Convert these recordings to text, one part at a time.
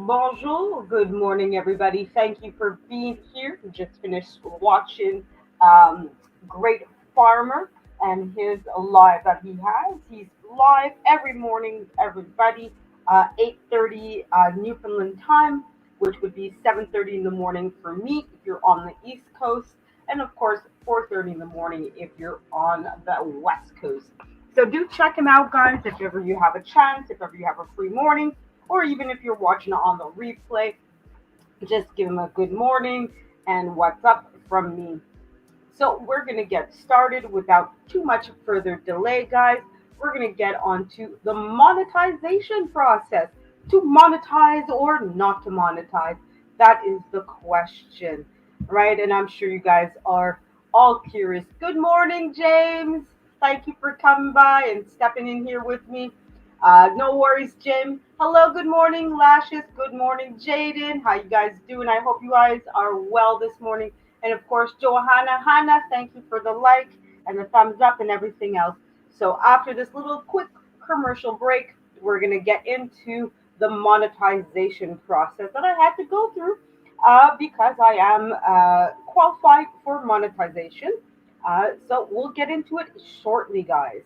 Bonjour, good morning, everybody. Thank you for being here. We just finished watching Great Farmer and his live that he has. He's live every morning, everybody, 8:30 Newfoundland time, which would be 7:30 in the morning for me if you're on the East Coast, and of course 4:30 in the morning if you're on the West Coast. So do check him out, guys, if ever you have a chance, if ever you have a free morning or even if you're watching it on the replay, just give them a good morning and what's up from me. So we're going to get started without too much further delay, guys. We're going to get onto the monetization process. To monetize or not to monetize? That is the question, right? And I'm sure you guys are all curious. Good morning, James. Thank you for coming by and stepping in here with me. No worries, Jim. Hello, good morning, Lashes. Good morning, Jaden. How you guys doing? I hope you guys are well this morning. And of course, Johanna, Hannah, thank you for the like and the thumbs up and everything else. So after this little quick commercial break, we're gonna get into the monetization process that I had to go through because I am qualified for monetization. So we'll get into it shortly, guys.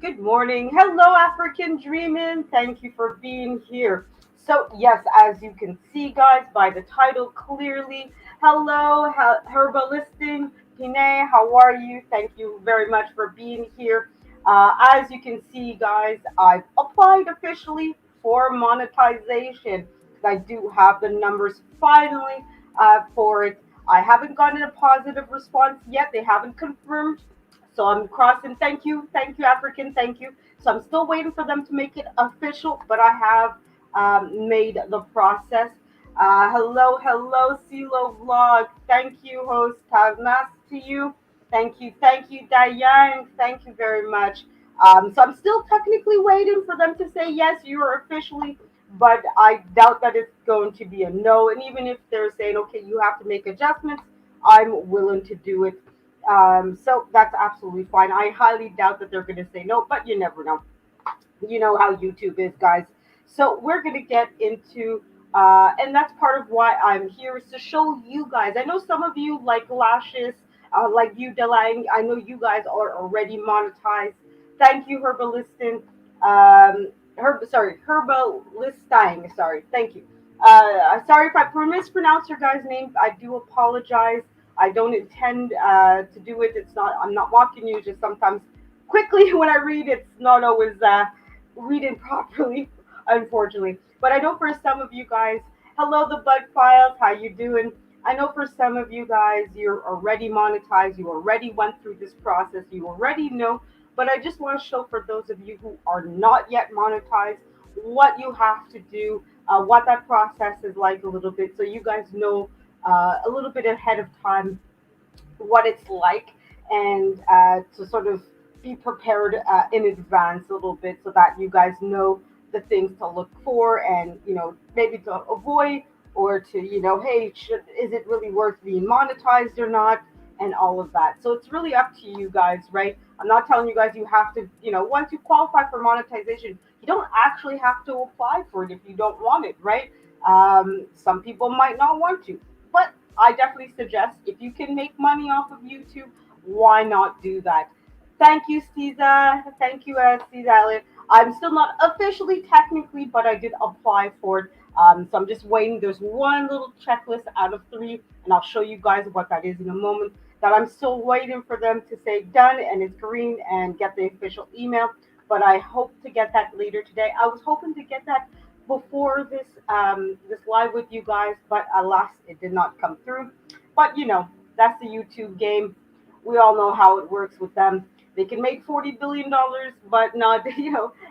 Good morning. Hello, African Dreamin'. Thank you for being here. So, yes, as you can see, guys, by the title clearly, hello, Herbalisting. Pine, how are you? Thank you very much for being here. As you can see, guys, I've applied officially for monetization. I do have the numbers finally for it. I haven't gotten a positive response yet. They haven't confirmed, so I'm crossing. Thank you, African. Thank you. So I'm still waiting for them to make it official, but I have made the process. Hello, CeeLo Vlog. Thank you, host. Tavnas to you. Thank you, Diane. Thank you very much. So I'm still technically waiting for them to say yes, you are officially, but I doubt that it's going to be a no. And even if they're saying, okay, you have to make adjustments, I'm willing to do it. So that's absolutely fine. I highly doubt that they're going to say no, but you never know. You know how YouTube is, guys. So we're going to get into, and that's part of why I'm here is to show you guys. I know some of you like Lashes, like you, Delang. I know you guys are already monetized. Thank you, Herbalistin. Herbalistine. Sorry, thank you. Sorry if I mispronounce your guy's name. I do apologize. I don't intend to do it. It's not. I'm not mocking you. Just sometimes quickly when I read, it's not always reading properly, unfortunately. But I know for some of you guys, hello, the Bud Files. How you doing? I know for some of you guys, you're already monetized. You already went through this process. You already know. But I just want to show for those of you who are not yet monetized what you have to do, what that process is like a little bit, so you guys know a little bit ahead of time what it's like, and to sort of be prepared in advance a little bit so that you guys know the things to look for and maybe to avoid, or to hey, is it really worth being monetized or not, and all of that. So it's really up to you guys, right? I'm not telling you guys you have to, once you qualify for monetization, you don't actually have to apply for it if you don't want it, right? Some people might not want to, but I definitely suggest if you can make money off of YouTube, why not do that? Thank you, Caesar. Thank you, Caesar. I'm still not officially, technically, but I did apply for it. So I'm just waiting. There's one little checklist out of three, and I'll show you guys what that is in a moment. That I'm still waiting for them to say done and it's green and get the official email. But I hope to get that later today. I was hoping to get that before this live with you guys, but alas, it did not come through. But that's the YouTube game. We all know how it works with them. They can make $40 billion, but not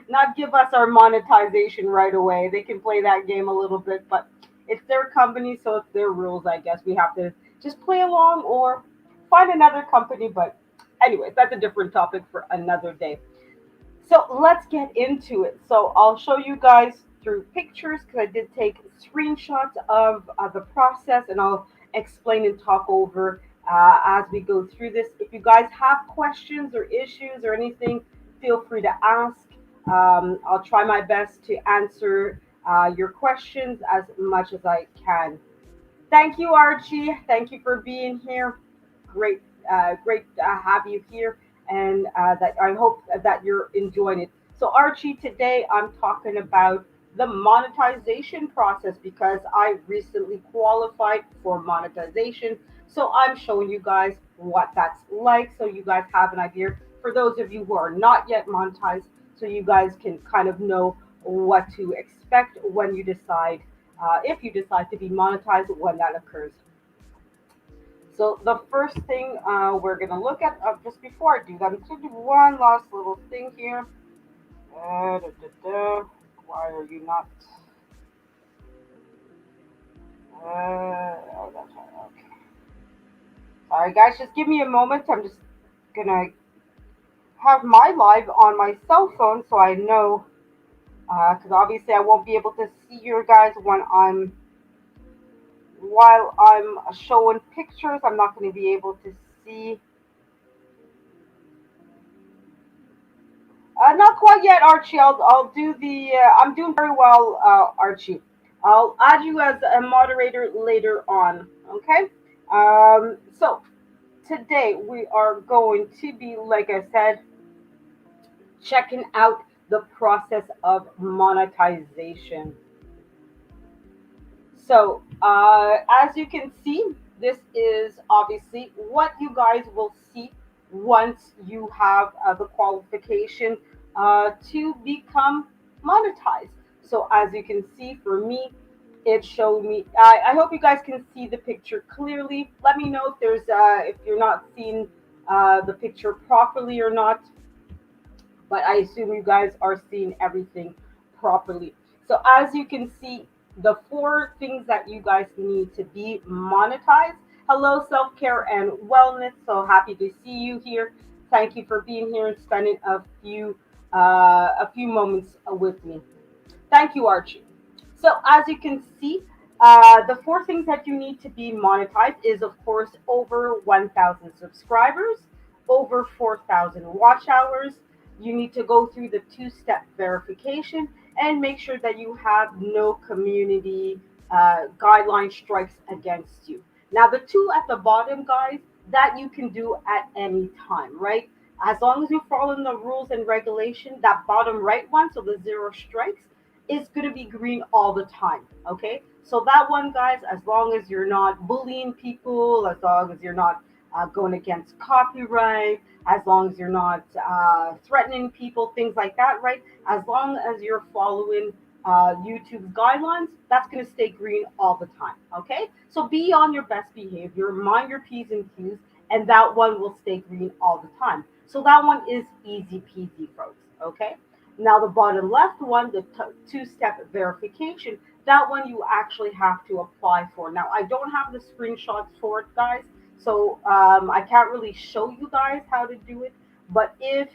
not give us our monetization right away. They can play that game a little bit, but it's their company, so it's their rules. I guess we have to just play along or find another company. But anyways, that's a different topic for another day. So let's get into it. So I'll show you guys through pictures because I did take screenshots of the process, and I'll explain and talk over as we go through this. If you guys have questions or issues or anything, feel free to ask. I'll try my best to answer your questions as much as I can. Thank you, Archie. Thank you for being here. Great, great to have you here, and that I hope that you're enjoying it. So, Archie, today I'm talking about the monetization process because I recently qualified for monetization. So, I'm showing you guys what that's like, so you guys have an idea. For those of you who are not yet monetized, so you guys can kind of know what to expect when you decide if you decide to be monetized when that occurs. So the first thing we're gonna look at just before I do that, I'm just gonna do one last little thing here. Da, da, da. Why are you not? Oh, that's right. Okay. Sorry, guys. Just give me a moment. I'm just gonna have my live on my cell phone so I know, because obviously I won't be able to see you guys when I'm while I'm showing pictures. I'm not going to be able to see. Not quite yet, Archie. I'll do the. I'm doing very well, Archie. I'll add you as a moderator later on. Okay. So today we are going to be, like I said, checking out the process of monetization. So, as you can see, this is obviously what you guys will see once you have the qualification to become monetized. So, as you can see, for me, it showed me. I hope you guys can see the picture clearly. Let me know if there's if you're not seeing the picture properly or not, but I assume you guys are seeing everything properly. So as you can see, the four things that you guys need to be monetized. Hello, self-care and wellness. So happy to see you here. Thank you for being here and spending a few moments with me. Thank you, Archie. So as you can see, the four things that you need to be monetized is, of course, over 1,000 subscribers, over 4,000 watch hours. You need to go through the two-step verification and make sure that you have no community guideline strikes against you. Now, the two at the bottom, guys, that you can do at any time, right? As long as you follow the rules and regulation, that bottom right one, so the zero strikes, is going to be green all the time. Okay, so that one, guys, as long as you're not bullying people, as long as you're not going against copyright, as long as you're not threatening people, things like that, right? As long as you're following YouTube's guidelines, that's going to stay green all the time. Okay, so be on your best behavior, mind your P's and Q's, and that one will stay green all the time. So that one is easy peasy, folks. Okay. Now, the bottom left one, the two-step verification, that one you actually have to apply for. Now, I don't have the screenshots for it, guys, so I can't really show you guys how to do it. But if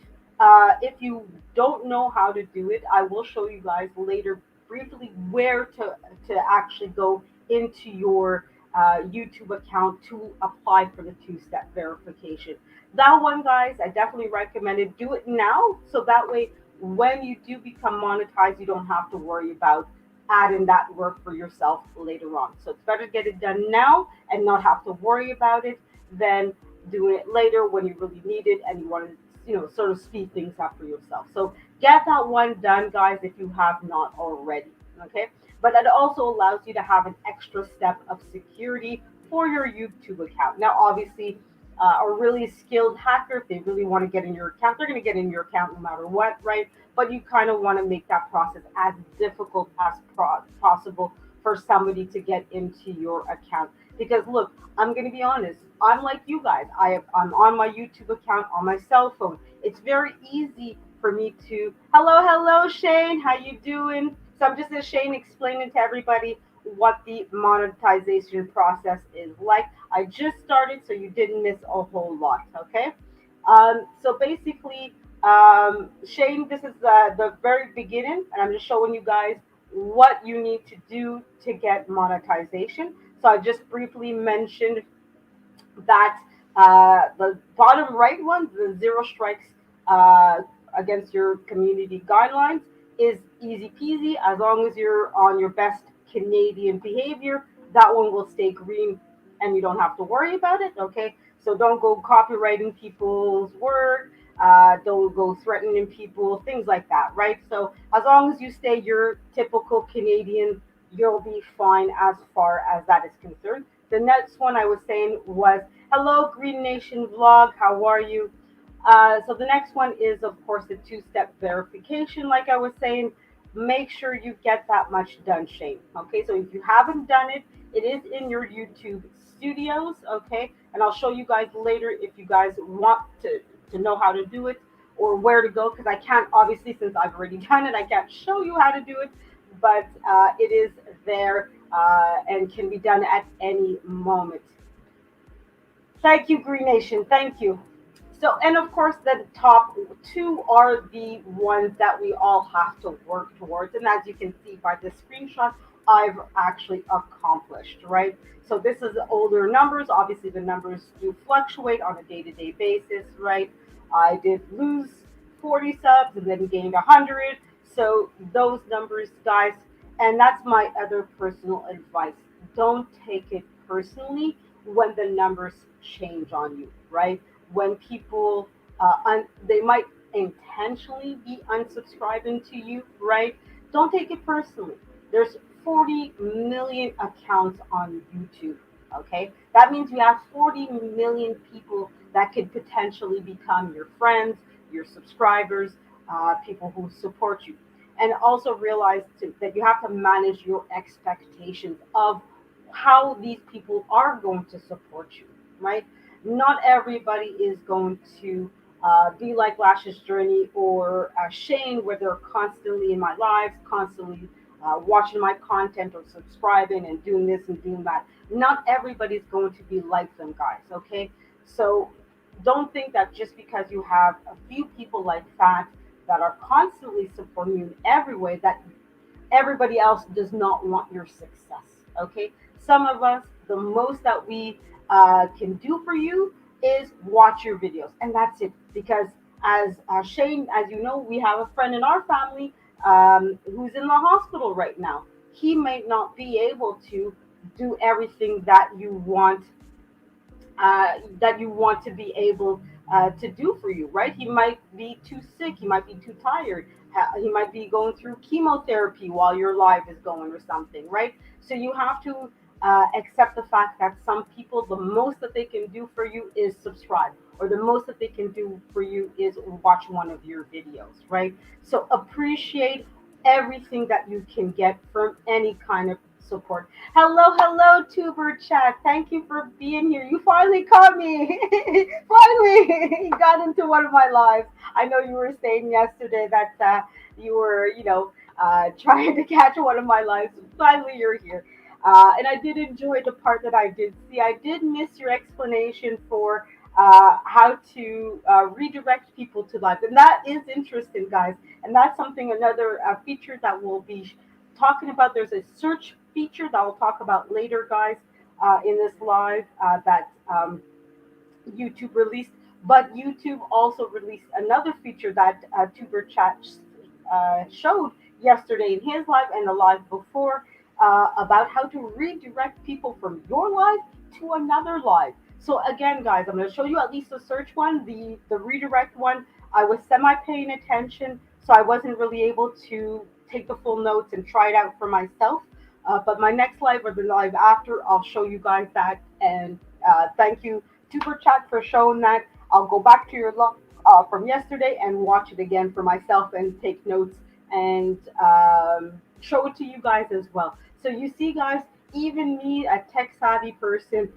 you don't know how to do it, I will show you guys later briefly where to actually go into your YouTube account to apply for the two-step verification. That one, guys, I definitely recommend it. Do it now, so that way when you do become monetized, you don't have to worry about adding that work for yourself later on. So it's better to get it done now and not have to worry about it than doing it later when you really need it and you want to, sort of speed things up for yourself. So get that one done, guys, if you have not already. Okay. But that also allows you to have an extra step of security for your YouTube account. Now, obviously, a really skilled hacker, if they really want to get in your account, they're going to get in your account no matter what, right? But you kind of want to make that process as difficult as possible for somebody to get into your account. Because look, I'm going to be honest. I'm like you guys. I'm on my YouTube account on my cell phone. It's very easy for me to. Hello, Shane. How you doing? So I'm just as Shane explaining to everybody what the monetization process is like. I just started, so you didn't miss a whole lot. Okay. So basically, Shane, this is the very beginning, and I'm just showing you guys what you need to do to get monetization. So I just briefly mentioned that the bottom right one, the zero strikes uh, against your community guidelines, is easy peasy as long as you're on your best Canadian behavior. That one will stay green and you don't have to worry about it. Okay, so don't go copywriting people's work. Don't go threatening people, things like that, right? So as long as you stay your typical Canadian, you'll be fine as far as that is concerned. The next one I was saying was, hello, Green Nation vlog. How are you? So the next one is, of course, the two-step verification. Like I was saying, make sure you get that much done, Shane. Okay, so if you haven't done it, it is in your YouTube studios. Okay, and I'll show you guys later if you guys want to know how to do it or where to go, because I can't, obviously, since I've already done it, I can't show you how to do it, but it is there and can be done at any moment. Thank you, Green Nation. Thank you. So, and of course, the top two are the ones that we all have to work towards. And as you can see by the screenshot, I've actually accomplished, right? So this is older numbers. Obviously, the numbers do fluctuate on a day-to-day basis, right? I did lose 40 subs and then gained 100. So those numbers, guys, and that's my other personal advice. Don't take it personally when the numbers change on you, right? When people, they might intentionally be unsubscribing to you, right? Don't take it personally. There's 40 million accounts on YouTube, okay? That means you have 40 million people that could potentially become your friends, your subscribers, people who support you. And also realize that you have to manage your expectations of how these people are going to support you, right? Not everybody is going to be like Lash's Journey or Shane, where they're constantly in my lives, constantly watching my content or subscribing and doing this and doing that. Not everybody's going to be like them, guys, okay? So don't think that just because you have a few people like that are constantly supporting you in every way, that everybody else does not want your success. Okay, some of us, the most that we can do for you is watch your videos, and that's it. Because as Shane, as you know, we have a friend in our family who's in the hospital right now. He may not be able to do everything that you want to be able to do for you, right? He might be too sick, he might be too tired, he might be going through chemotherapy while your live is going or something, right? So you have to accept the fact that some people, the most that they can do for you is subscribe, or the most that they can do for you is watch one of your videos, right? So appreciate everything that you can get from any kind of support. Hello, hello, Tuber Chat. Thank you for being here. You finally caught me. Finally, you got into one of my lives. I know you were saying yesterday that you were, trying to catch one of my lives. Finally, you're here. And I did enjoy the part that I did see. I did miss your explanation for how to redirect people to live. And that is interesting, guys. And that's something, another feature that we'll be talking about. There's a search feature that I'll talk about later, guys, in this live that YouTube released. But YouTube also released another feature that Tuber Chat showed yesterday in his live and the live before about how to redirect people from your live to another live. So again, guys, I'm going to show you at least the search one, the redirect one. I was semi paying attention, so I wasn't really able to take the full notes and try it out for myself. But my next live or the live after, I'll show you guys that. And thank you, Super Chat, for showing that. I'll go back to your from yesterday and watch it again for myself and take notes and show it to you guys as well. So you see, guys, even me, a tech savvy person,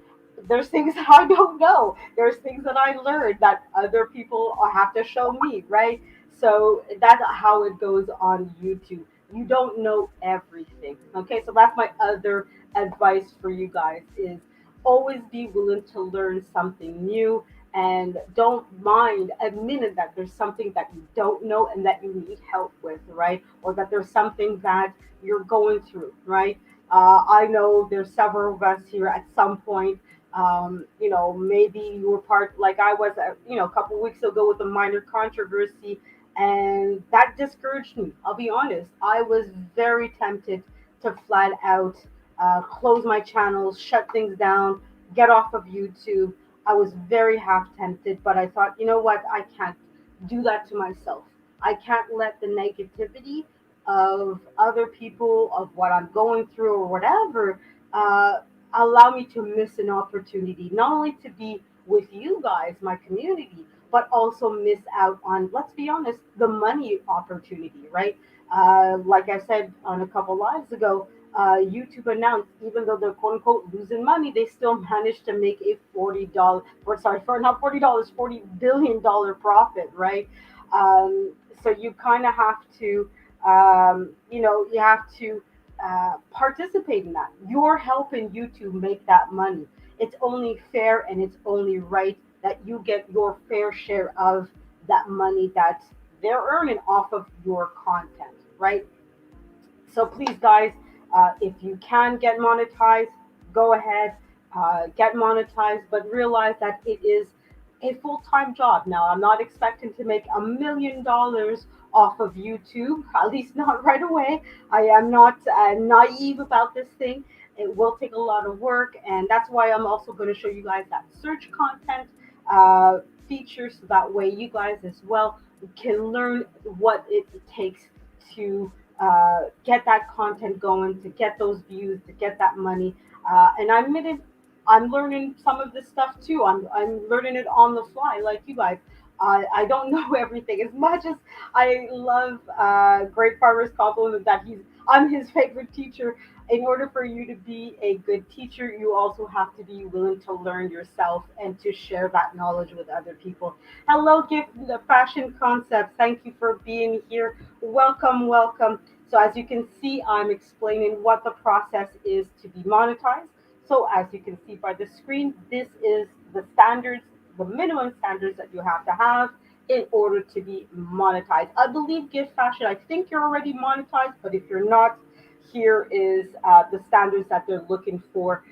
there's things that I don't know. There's things that I learned that other people have to show me, right? So that's how it goes on YouTube. You don't know everything. Okay, so that's my other advice for you guys is always be willing to learn something new, and don't mind admitting that there's something that you don't know and that you need help with, right? Or that there's something that you're going through, right? I know there's several of us here at some point. Maybe you were part, like I was, a couple weeks ago with a minor controversy, and that discouraged me. I'll be honest. I was very tempted to flat out close my channels, shut things down, get off of YouTube. I was very half tempted, but I thought, you know what? I can't do that to myself. I can't let the negativity of other people, of what I'm going through or whatever, uh, allow me to miss an opportunity, not only to be with you guys, my community, but also miss out on, let's be honest, the money opportunity, right? Like I said on a couple lives ago, YouTube announced, even though they're quote unquote losing money, they still managed to make a $40, or sorry, for not $40, $40 billion profit, right? So you kind of have to, you have to participate in that. You're helping YouTube make that money. It's only fair and it's only right that you get your fair share of that money that they're earning off of your content, right? So please, guys, if you can get monetized, go ahead, get monetized, but realize that it is a full-time job. Now, I'm not expecting to make $1 million off of YouTube, at least not right away. I am not naive about this thing. It will take a lot of work, and that's why I'm also going to show you guys that search content uh, feature, so that way you guys as well can learn what it takes to get that content going, to get those views, to get that money. And I admitted I'm learning some of this stuff too. I'm learning it on the fly, like you guys. I don't know everything as much as I love Great Farmer's compliment that I'm his favorite teacher. In order for you to be a good teacher, you also have to be willing to learn yourself and to share that knowledge with other people. Hello, Gift, the Fashion Concept. Thank you for being here. Welcome, welcome. So as you can see, I'm explaining what the process is to be monetized. So as you can see by the screen, this is the standards, the minimum standards that you have to have in order to be monetized. I believe Gift Fashion, I think you're already monetized, but if you're not, here is the standards that they're looking for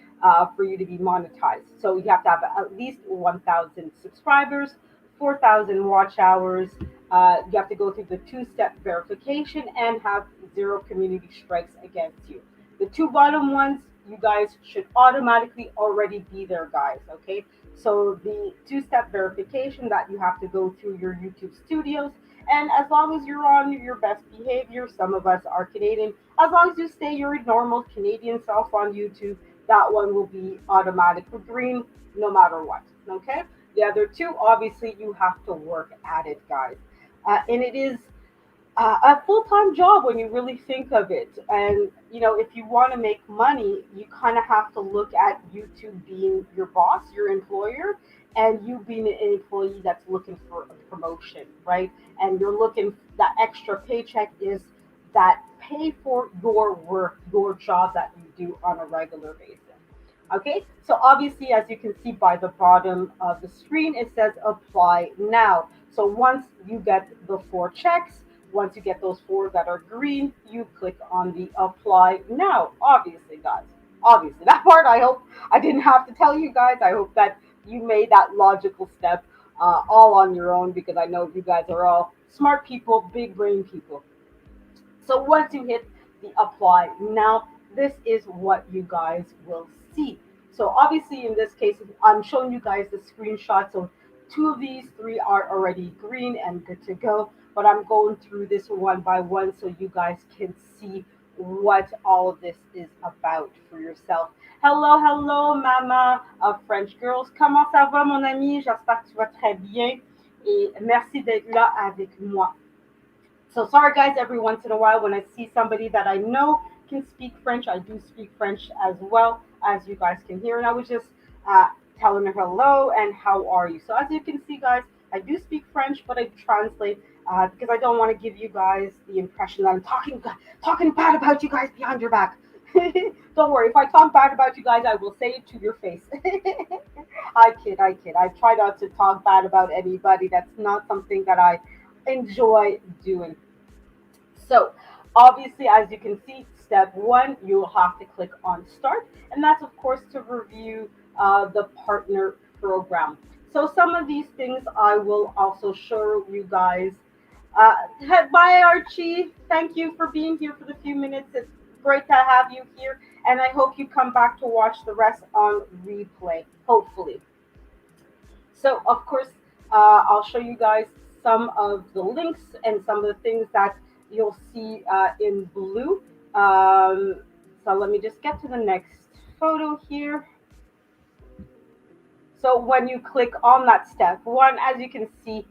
you to be monetized. So you have to have at least 1,000 subscribers, 4,000 watch hours. You have to go through the two-step verification and have zero community strikes against you. The two bottom ones, you guys should automatically already be there, guys. Okay. So the two-step verification that you have to go through your YouTube studios, and as long as you're on your best behavior, some of us are Canadian, as long as you stay your normal Canadian self on YouTube, that one will be automatically green no matter what. Okay? The other two, obviously, you have to work at it, guys. And it is a full-time job when you really think of it. And if you want to make money, you kind of have to look at YouTube being your boss, your employer, and you being an employee that's looking for a promotion, right? And you're looking, that extra paycheck is that pay for your work, your job that you do on a regular basis. Okay, so obviously, as you can see by the bottom of the screen, it says apply now. So once you get the four checks, once you get those four that are green, you click on the apply now. Obviously, guys. Obviously, that part I hope I didn't have to tell you guys. I hope that you made that logical step all on your own, because I know you guys are all smart people, big brain people. So once you hit the apply now, this is what you guys will see. So obviously in this case, I'm showing you guys the screenshot. So two of these three are already green and good to go. But I'm going through this one by one so you guys can see what all of this is about for yourself. Hello, hello, Mama of French Girls. Comment ça va, mon ami? J'espère que tu vas très bien. Et merci d'être là avec moi. So sorry, guys. Every once in a while, when I see somebody that I know can speak French, I do speak French as well, as you guys can hear. And I was just uh, telling her hello and how are you. So as you can see, guys, I do speak French, but I translate because I don't want to give you guys the impression that I'm talking bad about you guys behind your back. Don't worry. If I talk bad about you guys, I will say it to your face. I kid, I kid. I try not to talk bad about anybody. That's not something that I enjoy doing. So, obviously, as you can see, step one, you'll have to click on start, and that's of course to review the partner program. So, some of these things I will also show you guys. Bye, Archie. Thank you for being here for the few minutes. It's great to have you here, and I hope you come back to watch the rest on replay, hopefully. So, of course, I'll show you guys some of the links and some of the things that you'll see in blue. So, let me just get to the next photo here. So, when you click on that step one, as you can see,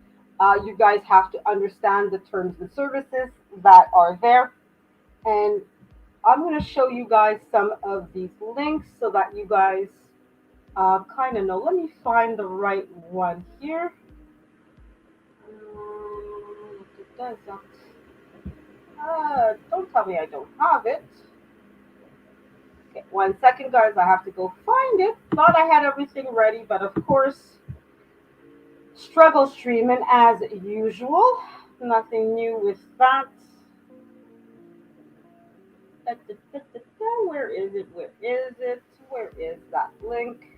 you guys have to understand the terms and services that are there. And I'm going to show you guys some of these links so that you guys kind of know. Let me find the right one here. It doesn't. Don't tell me I don't have it. Okay, 1 second, guys. I have to go find it. Thought I had everything ready, but of course, struggle streaming as usual. Nothing new with that. Where is it? Where is it? Where is that link?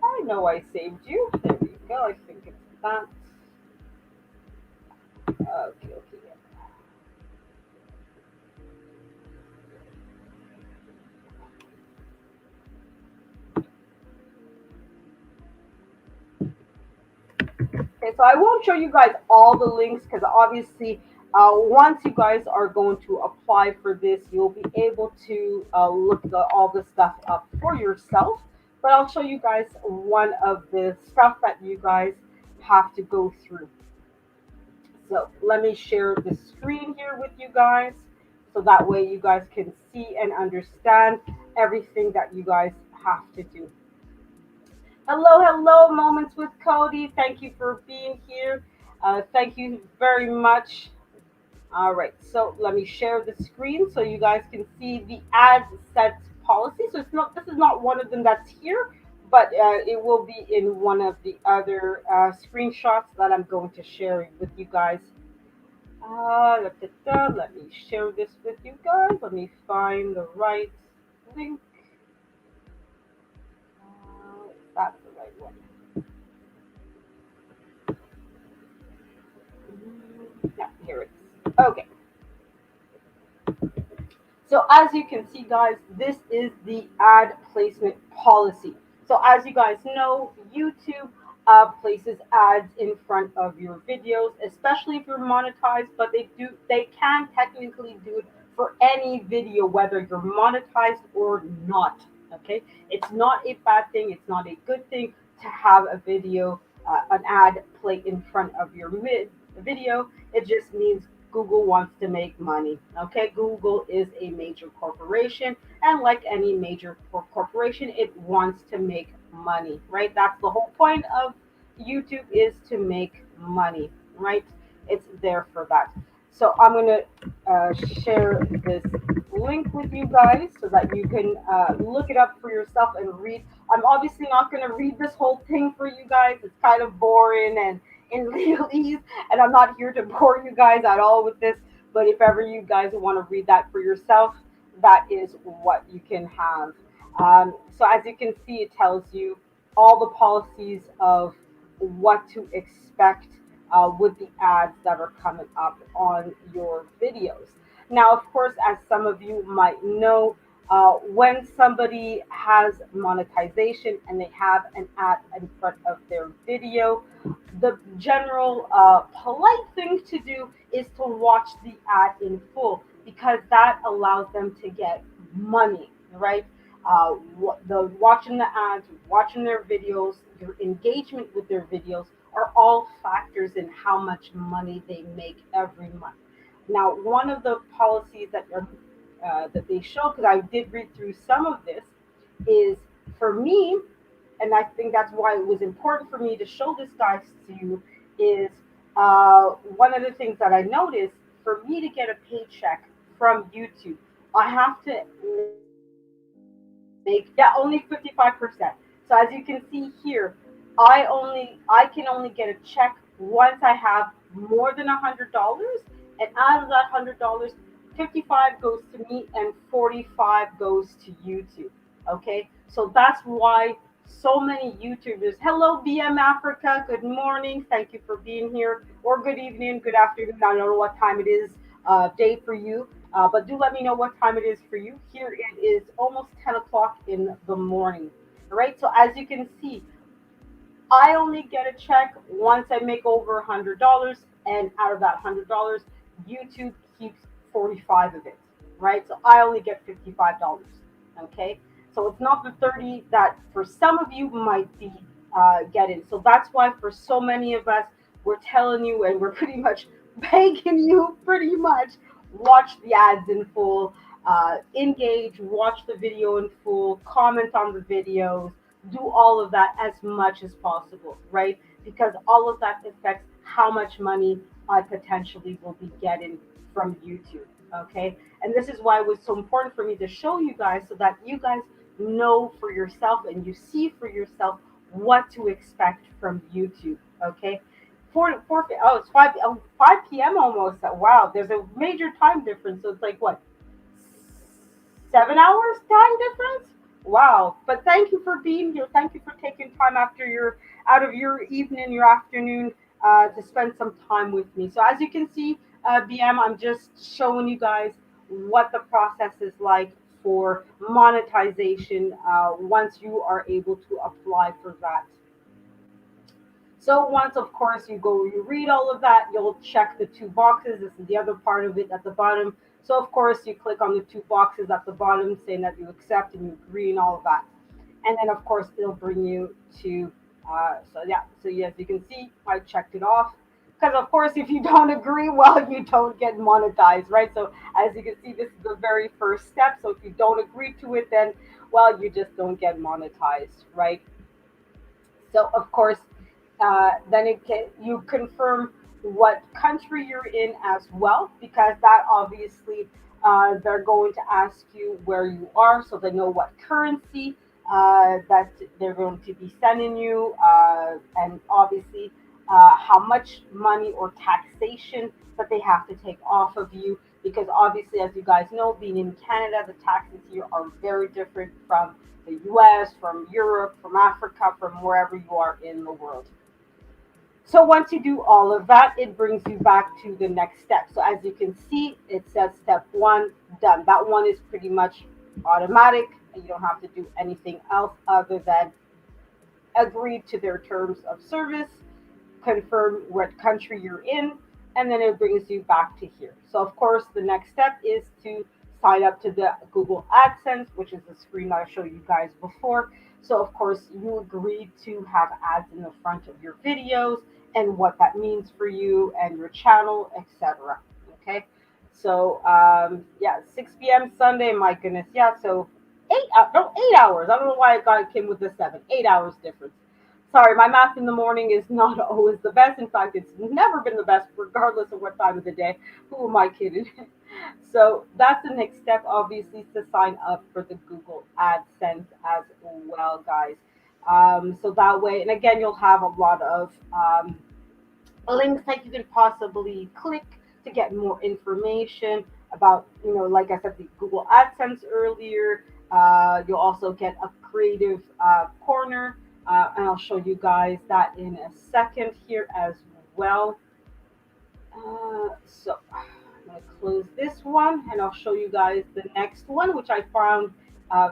I know I saved you. There we go. I think it's that. Okay, okay. Okay, so I won't show you guys all the links because obviously, once you guys are going to apply for this, you'll be able to all the stuff up for yourself. But I'll show you guys one of the stuff that you guys have to go through. So let me share the screen here with you guys so that way you guys can see and understand everything that you guys have to do. Hello, hello, Moments with Cody. Thank you for being here. Thank you very much. All right, so let me share the screen so you guys can see the ad set policy. So it's not this is not one of them that's here, but it will be in one of the other screenshots that I'm going to share with you guys. Let me share this with you guys. Let me find the right link. That's the right one. Yeah, here it is. Okay. So as you can see, guys, this is the ad placement policy. So as you guys know, YouTube places ads in front of your videos, especially if you're monetized. But they can technically do it for any video, whether you're monetized or not. Okay, it's not a bad thing. It's not a good thing to have a video, an ad play in front of your video. It just means Google wants to make money. Okay, Google is a major corporation, and like any major corporation, it wants to make money, right? That's the whole point of YouTube is to make money, right? It's there for that. So I'm gonna share this link with you guys so that you can look it up for yourself and read. I'm obviously not gonna read this whole thing for you guys. It's kind of boring and in legalese, and I'm not here to bore you guys at all with this. But if ever you guys want to read that for yourself, that is what you can have. So as you can see, it tells you all the policies of what to expect with the ads that are coming up on your videos. Now, of course, as some of you might know, when somebody has monetization and they have an ad in front of their video, the general polite thing to do is to watch the ad in full because that allows them to get money, right? The watching the ads, watching their videos, your engagement with their videos are all factors in how much money they make every month. Now, one of the policies that they show, because I did read through some of this, is for me, and I think that's why it was important for me to show this guys to you, is one of the things that I noticed for me to get a paycheck from YouTube. I have to make, yeah, only 55%. So as you can see here, I can only get a check once I have more than $100, and out of that $100, 55 goes to me and 45 goes to YouTube. Okay, so that's why so many YouTubers. Hello, BM Africa. Good morning. Thank you for being here, or good evening, good afternoon. I don't know what time it is, day for you, but do let me know what time it is for you. Here it is almost 10 o'clock in the morning. All right, so as you can see, I only get a check once I make over $100, and out of that $100, YouTube keeps 45 of it, right? So I only get $55. Okay, so it's not the 30 that for some of you might be getting. So that's why for so many of us, we're telling you and we're pretty much begging you, pretty much watch the ads in full, engage, watch the video in full, comment on the videos, do all of that as much as possible, right? Because all of that affects how much money I potentially will be getting from YouTube. Okay. And this is why it was so important for me to show you guys so that you guys know for yourself and you see for yourself what to expect from YouTube. Okay. Oh, it's 5 p.m. almost. Wow. There's a major time difference. So it's like what, 7 hours time difference. Wow. But thank you for being here. Thank you for taking time after your out of your evening, your afternoon, to spend some time with me. So as you can see, BM, I'm just showing you guys what the process is like for monetization once you are able to apply for that. So once, of course, you go, you read all of that, you'll check the two boxes. This is the other part of it at the bottom. So of course, you click on the two boxes at the bottom saying that you accept and you agree and all of that. And then of course, it'll bring you to, so yeah, so yes, you can see I checked it off. Because of course, if you don't agree, well, you don't get monetized, right? So as you can see, this is the very first step. So if you don't agree to it, then, well, you just don't get monetized, right? So of course, then you confirm what country you're in as well, because that obviously they're going to ask you where you are, so they know what currency that they're going to be sending you, and obviously how much money or taxation that they have to take off of you. Because obviously, as you guys know, being in Canada, the taxes here are very different from the US, from Europe, from Africa, from wherever you are in the world. So once you do all of that, it brings you back to the next step. So as you can see, it says step one done. That one is pretty much automatic. You don't have to do anything else other than agree to their terms of service, confirm what country you're in, and then it brings you back to here. So of course, the next step is to sign up to the Google AdSense, which is the screen that I showed you guys before. So of course, you agree to have ads in the front of your videos and what that means for you and your channel, etc. Okay. So yeah, 6 p.m. Sunday. My goodness, yeah. So no, 8 hours. I don't know why I got it came with the 7, 8 hours difference. Sorry, my math in the morning is not always the best. In fact, it's never been the best, regardless of what time of the day. Who am I kidding? So that's the next step, obviously, to sign up for the Google AdSense as well, guys. So that way, and again, you'll have a lot of links that you can possibly click to get more information about, like I said, the Google AdSense earlier. You'll also get a creative corner, and I'll show you guys that in a second here as well. So I'm going to close this one and I'll show you guys the next one, which I found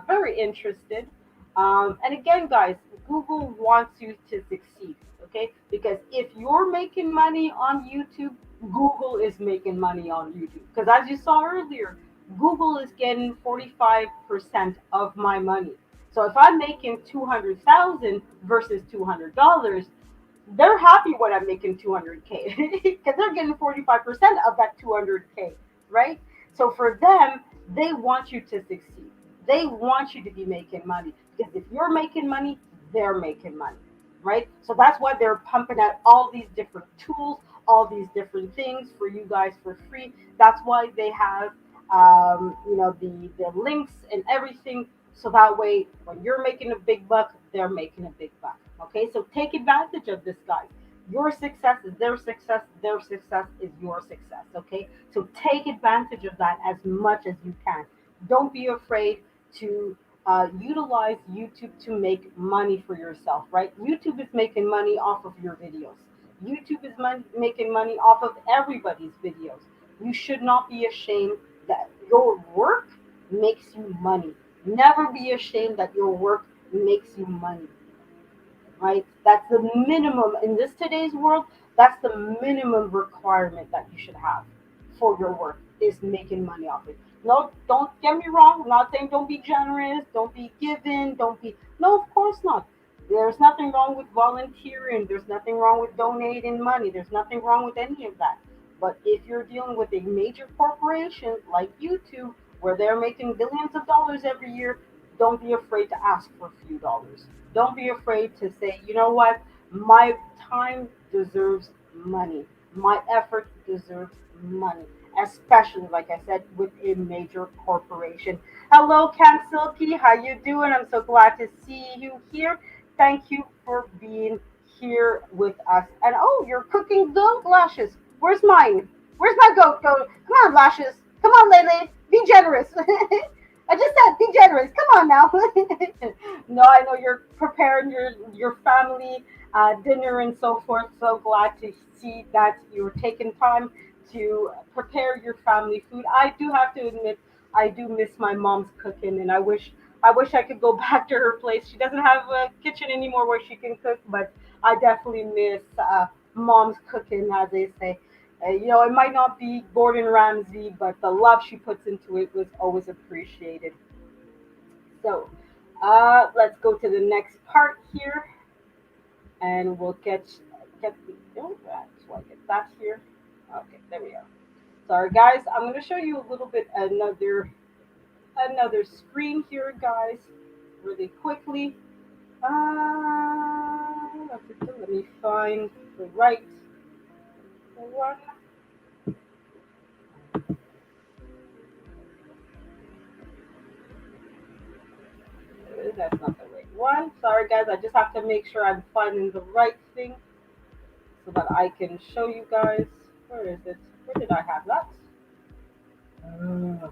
very interested. And again, guys, Google wants you to succeed, okay? Because if you're making money on YouTube, Google is making money on YouTube. Because as you saw earlier, Google is getting 45% of my money. So if I'm making 200,000 versus $200, they're happy when I'm making 200K because they're getting 45% of that 200K, right? So for them, they want you to succeed. They want you to be making money because if you're making money, they're making money, right? So that's why they're pumping out all these different tools, all these different things for you guys for free. That's why they have the links and everything. So that way, when you're making a big buck, they're making a big buck. Okay, so take advantage of this, guys. Your success is their success. Their success is your success. Okay, so take advantage of that as much as you can. Don't be afraid to utilize YouTube to make money for yourself, right? YouTube is making money off of your videos. YouTube is making money off of everybody's videos. You should not be ashamed that your work makes you money. Never be ashamed that your work makes you money, right? That's the minimum in this today's world. That's the minimum requirement that you should have for your work is making money off it. No, don't get me wrong. I'm not saying don't be generous, don't be giving, don't be. No, of course not. There's nothing wrong with volunteering. There's nothing wrong with donating money. There's nothing wrong with any of that. But if you're dealing with a major corporation like YouTube, where they're making billions of dollars every year, don't be afraid to ask for a few dollars. Don't be afraid to say, you know what, my time deserves money. My effort deserves money, especially, like I said, with a major corporation. Hello, Cam Silky. How you doing? I'm so glad to see you here. Thank you for being here with us. And oh, you're cooking goat lashes. Where's mine? Where's my goat? Goat? Come on, lashes. Come on, Lele. Be generous. I just said be generous. Come on now. No, I know you're preparing your family dinner and so forth. So glad to see that you're taking time to prepare your family food. I do have to admit, I do miss my mom's cooking, and I wish I could go back to her place. She doesn't have a kitchen anymore where she can cook, but I definitely miss mom's cooking, as they say. It might not be Gordon Ramsay, but the love she puts into it was always appreciated. So, let's go to the next part here, and we'll get the so I get that here. Okay, there we go. Sorry, guys. I'm going to show you a little bit another screen here, guys, really quickly. Let me find the right one. That's not the right one. Sorry, guys. I just have to make sure I'm finding the right thing so that I can show you guys. Where is it? Where did I have that?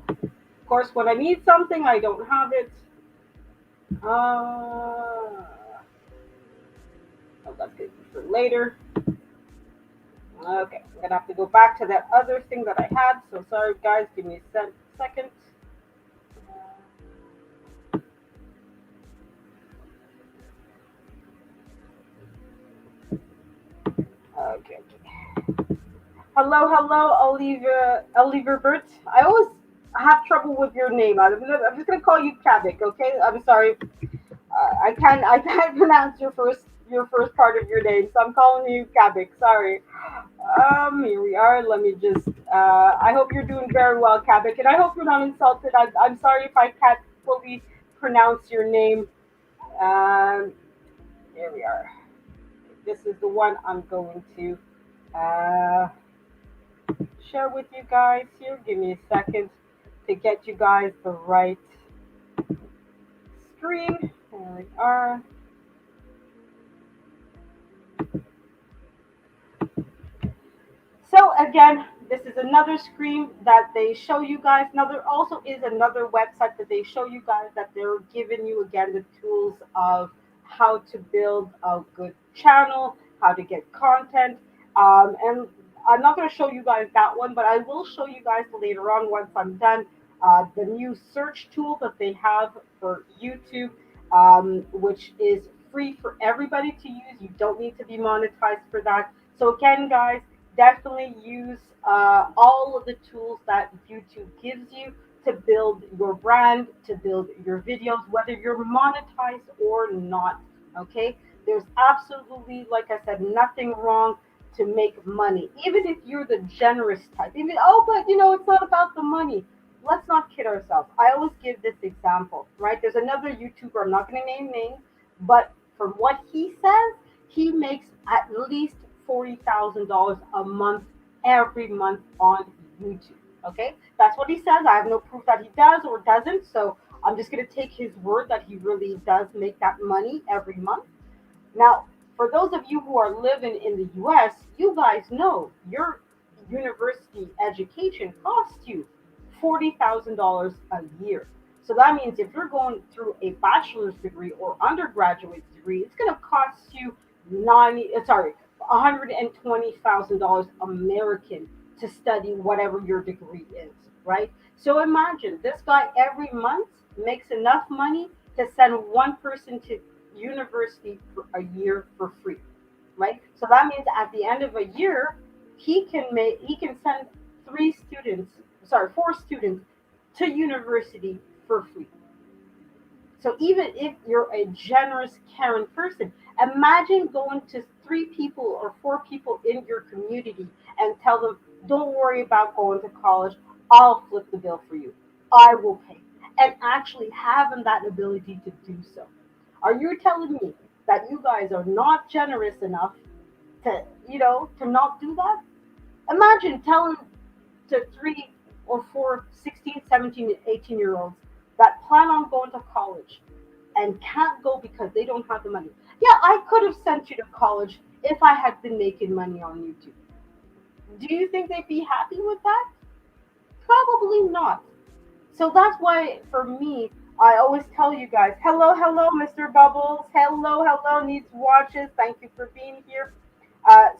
Of course, when I need something, I don't have it. Oh, that's good for later. Okay, I'm gonna have to go back to that other thing that I had. So sorry, guys. Give me a second. Okay. Hello, Oliver Bert. I always have trouble with your name. I'm just gonna call you Kavik. Okay, I'm sorry. I can't pronounce your first part of your name, so I'm calling you Kavik. Sorry. Here we are. Let me just. I hope you're doing very well, Kavik, and I hope you're not insulted. I'm sorry if I can't fully pronounce your name. Um, Here we are. This is the one I'm going to uh, share with you guys here. Give me a second to get you guys the right screen. There we are. So again, this is another screen that they show you guys. Now there also is another website that they show you guys that they're giving you again the tools of how to build a good channel, how to get content. And I'm not going to show you guys that one, but I will show you guys later on once I'm done the new search tool that they have for YouTube, which is free for everybody to use. You don't need to be monetized for that. So again, guys, definitely use all of the tools that YouTube gives you to build your brand, to build your videos, whether you're monetized or not. Okay, there's absolutely, like I said, nothing wrong to make money, even if you're the generous type. Even but it's not about the money. Let's not kid ourselves. I always give this example, right? There's another YouTuber. I'm not going to name names, but from what he says, he makes at least $40,000 a month every month on YouTube. Okay, that's what he says. I have no proof that he does or doesn't, so I'm just going to take his word that he really does make that money every month. Now, for those of you who are living in the US, you guys know your university education costs you $40,000 a year. So that means if you're going through a bachelor's degree or undergraduate degree, it's going to cost you 90 sorry, $120,000 American to study whatever your degree is, right? So imagine this guy every month makes enough money to send one person to university for a year for free, right? So that means at the end of a year, he can send four students to university for free. So even if you're a generous, caring person, imagine going to three people or four people in your community and tell them, don't worry about going to college. I'll flip the bill for you. I will pay. And actually having that ability to do so. Are you telling me that you guys are not generous enough to, to not do that? Imagine telling to three or four 16, 17, 18 year olds that plan on going to college and can't go because they don't have the money. Yeah, I could have sent you to college if I had been making money on YouTube. Do you think they'd be happy with that? Probably not. So that's why, for me, I always tell you guys, hello, hello, Mr. Bubbles. Hello, hello, needs watches. Thank you for being here.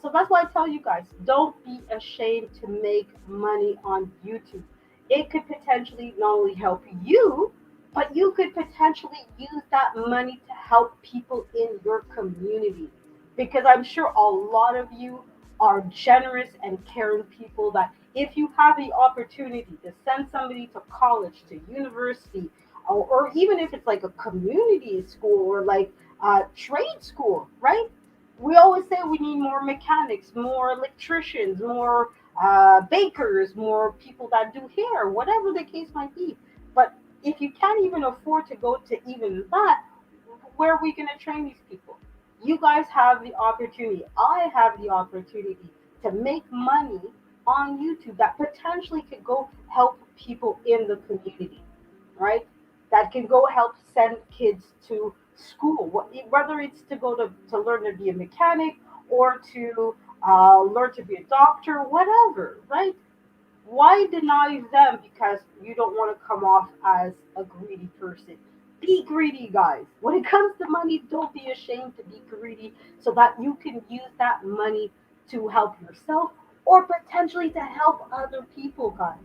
So that's why I tell you guys, don't be ashamed to make money on YouTube. It could potentially not only help you, but you could potentially use that money to help people in your community. Because I'm sure a lot of you are generous and caring people that if you have the opportunity to send somebody to college, to university, or even if it's like a community school or like trade school, right? We always say we need more mechanics, more electricians, more bakers, more people that do hair, whatever the case might be. But if you can't even afford to go to even that, where are we going to train these people? You guys have the opportunity. I have the opportunity to make money on YouTube that potentially could go help people in the community, right? That can go help send kids to school, whether it's to go to learn to be a mechanic or to learn to be a doctor, whatever, right? Why deny them because you don't want to come off as a greedy person? Be greedy, guys. When it comes to money, don't be ashamed to be greedy so that you can use that money to help yourself or potentially to help other people, guys.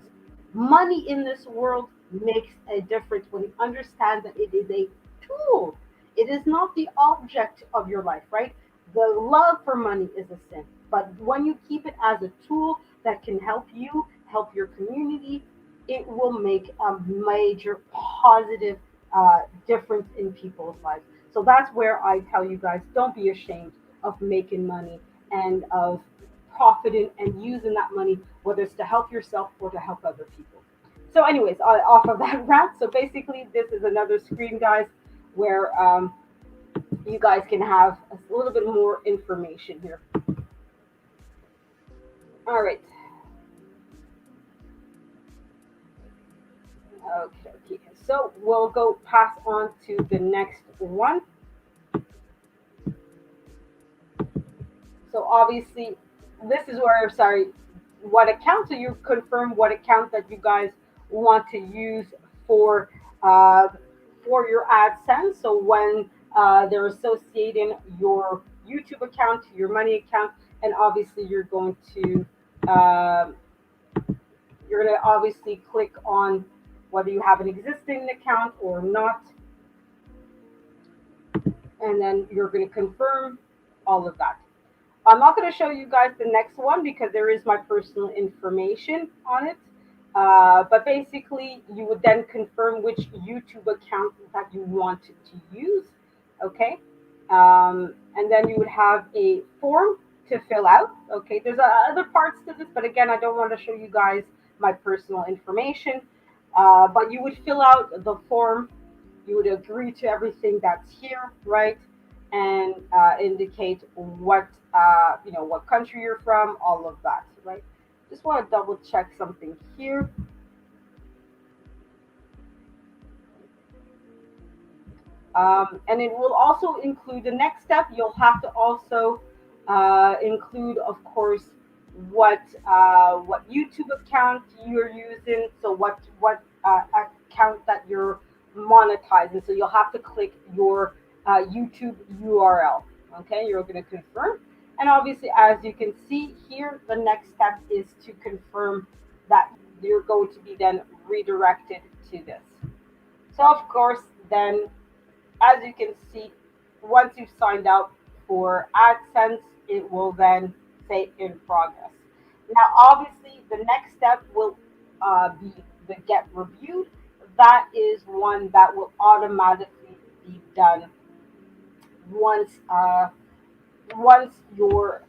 Money in this world makes a difference when you understand that it is a tool. It is not the object of your life, right? The love for money is a sin. But when you keep it as a tool that can help you, help your community, it will make a major positive difference in people's lives. So that's where I tell you guys, don't be ashamed of making money and of profiting and using that money, whether it's to help yourself or to help other people. So, anyways, off of that rant. So basically, this is another screen, guys, where you guys can have a little bit more information here. All right. Okay. Okay. So we'll go pass on to the next one. So obviously, this is where, sorry, what account, so you confirm what account that you guys want to use for uh, for your AdSense. So when they're associating your YouTube account to your money account, and obviously uh, you're going to obviously click on whether you have an existing account or not, and then you're going to confirm all of that. I'm not going to show you guys the next one because there is my personal information on it. But basically, you would then confirm which YouTube account that you want to use. Okay. And then you would have a form to fill out. Okay. There's other parts to this, but again, I don't want to show you guys my personal information. But you would fill out the form, you would agree to everything that's here, right? And indicate what what country you're from, all of that, right? Just want to double check something here. And it will also include the next step. You'll have to also include, of course, what YouTube account you're using. So what account that you're monetizing. So you'll have to click your YouTube URL. Okay, you're going to confirm. And obviously, as you can see here, the next step is to confirm that you're going to be then redirected to this. So of course, then as you can see, once you've signed up for AdSense, it will then say in progress. Now, obviously, the next step will be the get reviewed. That is one that will automatically be done once once your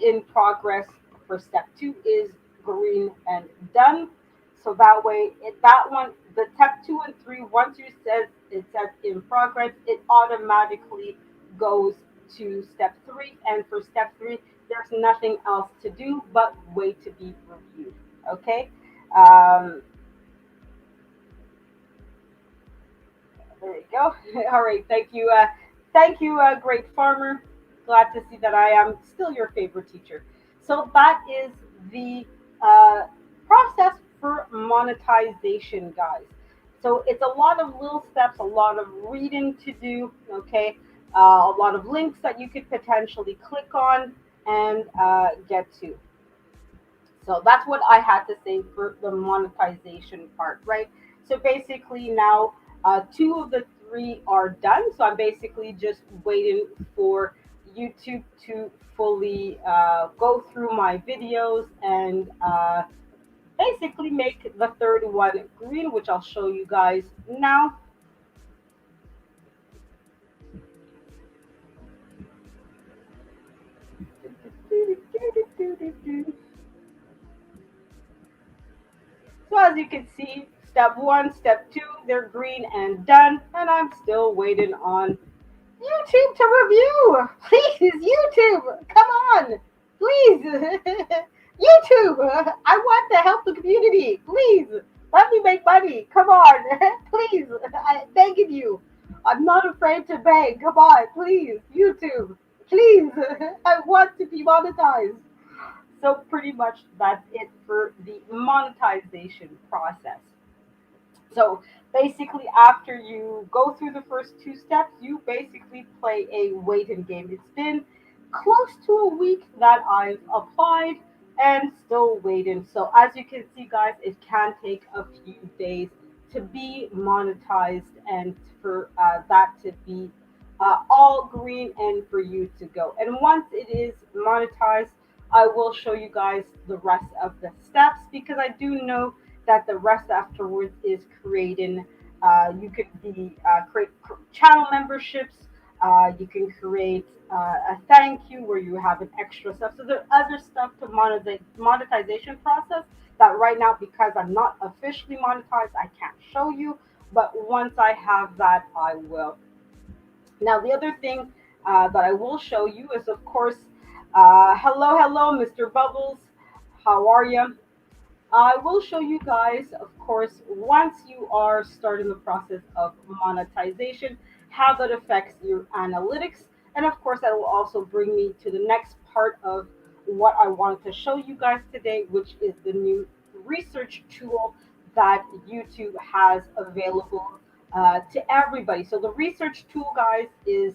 in progress for step two is green and done. So that way, that one, the step two and three, once you says it says in progress, it automatically goes to step three. And for step three, there's nothing else to do but wait to be reviewed. Okay. Um, There you go. All right. Thank you, great farmer. Glad to see that I am still your favorite teacher. So that is the uh, process for monetization, guys. So it's a lot of little steps, a lot of reading to do. Okay, a lot of links that you could potentially click on and get to. So that's what I had to say for the monetization part, right? So basically now two of the three are done. So I'm basically just waiting for YouTube to fully go through my videos and basically make the third one green, which I'll show you guys now. So as you can see, step one, step two, they're green and done, and I'm still waiting on YouTube to review. Please, YouTube, come on. Please, YouTube, I want to help the community. Please, let me make money. Come on. Please, I'm begging you. I'm not afraid to beg. Come on, please, YouTube. Please, I want to be monetized. So, pretty much that's it for the monetization process. So basically, after you go through the first two steps, you basically play a waiting game. It's been close to a week that I've applied and still waiting. So as you can see, guys, it can take a few days to be monetized and for that to be all green and for you to go. And once it is monetized, I will show you guys the rest of the steps because I do know that the rest afterwards is creating. You could be create channel memberships. You can create a thank you where you have an extra stuff. So there are other stuff to monetization process that right now because I'm not officially monetized, I can't show you. But once I have that, I will. Now, the other thing that I will show you is, of course, hello, Mr. Bubbles. How are you? I will show you guys, of course, once you are starting the process of monetization, how that affects your analytics. And of course, that will also bring me to the next part of what I wanted to show you guys today, which is the new research tool that YouTube has available to everybody. So the research tool, guys, is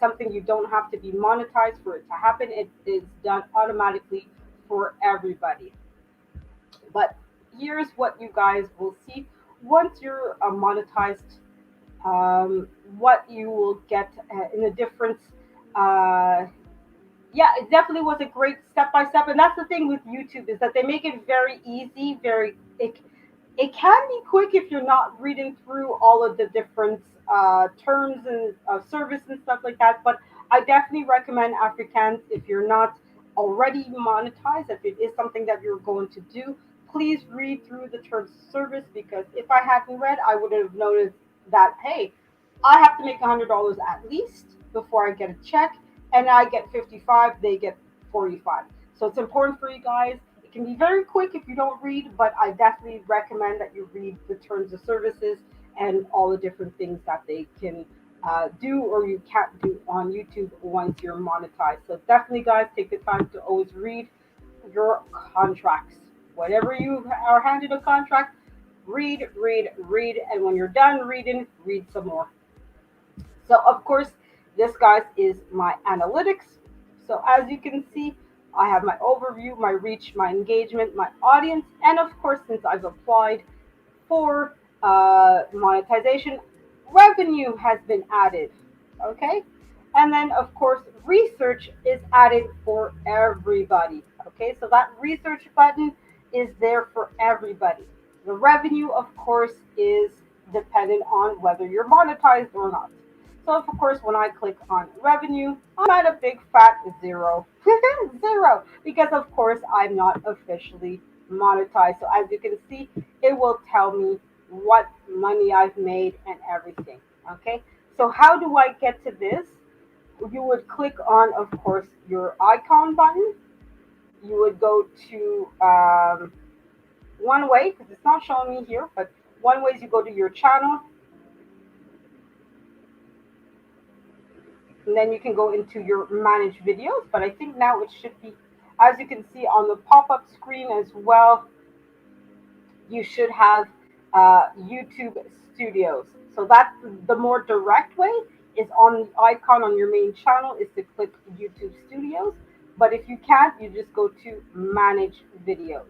something you don't have to be monetized for it to happen. It is done automatically for everybody. But here's what you guys will see once you're monetized. What you will get in the difference. Uh, yeah, it definitely was a great step by step, and that's the thing with YouTube is that they make it very easy, very it can be quick if you're not reading through all of the different terms and service and stuff like that. But I definitely recommend Africans if you're not already monetized, if it is something that you're going to do, please read through the terms of service because if I hadn't read, I would have noticed that hey, I have to make $100 at least before I get a check, and I get 55, they get 45. So it's important for you guys. It can be very quick if you don't read, but I definitely recommend that you read the terms of services and all the different things that they can do or you can't do on YouTube once you're monetized. So definitely, guys, take the time to always read your contracts. Whenever you are handed a contract, read, read, read, and when you're done reading, read some more. So of course, this guys is my analytics. So as you can see, I have my overview, my reach, my engagement, my audience, and of course, since I've applied for monetization, revenue has been added. Okay, and then of course, research is added for everybody. Okay, so that research button is there for everybody. The revenue, of course, is dependent on whether you're monetized or not. So of course, when I click on revenue, I'm at a big fat zero. Zero. Because of course, I'm not officially monetized. So as you can see, it will tell me what money I've made and everything. Okay. So how do I get to this? You would click on, of course, your icon button. You would go to one way, because it's not showing me here, but one way is you go to your channel, and then you can go into your manage videos. But I think now it should be, as you can see on the pop-up screen as well, you should have YouTube Studios. So that's the more direct way is on the icon on your main channel is to click YouTube Studios. But if you can't, you just go to manage videos.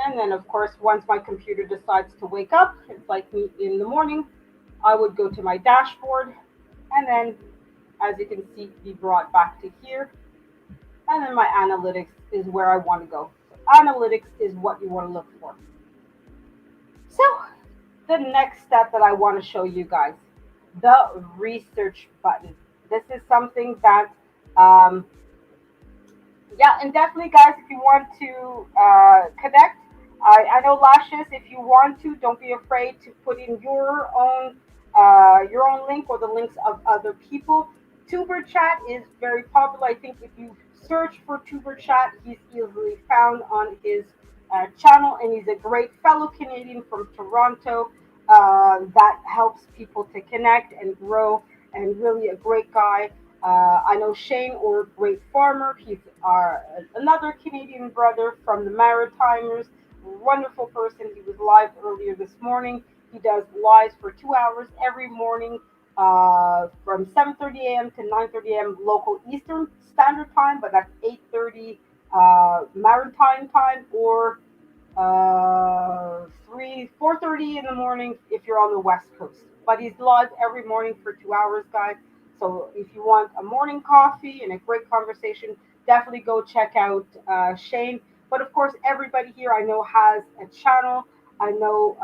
And then of course, once my computer decides to wake up, it's like me in the morning, I would go to my dashboard and then as you can see, be brought back to here. And then my analytics is where I want to go. So analytics is what you want to look for. So the next step that I want to show you guys, the research button. This is something that, yeah, and definitely, guys, if you want to connect, I know Lashes. If you want to, don't be afraid to put in your own link or the links of other people. Tuber Chat is very popular. I think if you search for Tuber Chat, he's easily found on his channel, and he's a great fellow Canadian from Toronto that helps people to connect and grow, and really a great guy. I know Shane, or Great Farmer. He's another Canadian brother from the Maritimers. Wonderful person. He was live earlier this morning. He does lives for 2 hours every morning from 7:30 a.m. to 9:30 a.m. local Eastern Standard Time, but that's 8:30 Maritime time, or 4:30 in the morning if you're on the West Coast. But he's live every morning for 2 hours, guys. So if you want a morning coffee and a great conversation, definitely go check out Shane. But of course, everybody here I know has a channel. I know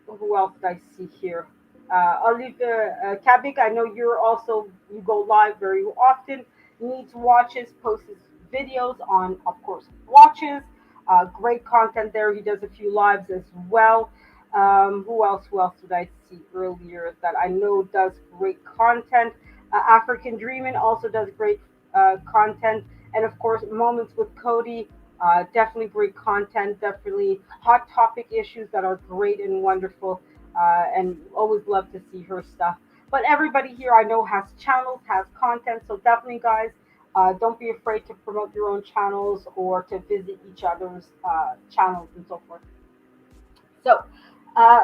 who else did I see here? Olivia Kabik, I know you go live very often. Needs watches, posts videos on, of course, watches. Great content there. He does a few lives as well. Who else? Who else did I see earlier that I know does great content? African Dreamin' also does great content, and of course, Moments with Cody. Definitely great content. Definitely hot topic issues that are great and wonderful, and always love to see her stuff. But everybody here I know has channels, has content, so definitely, guys, don't be afraid to promote your own channels or to visit each other's channels and so forth. So,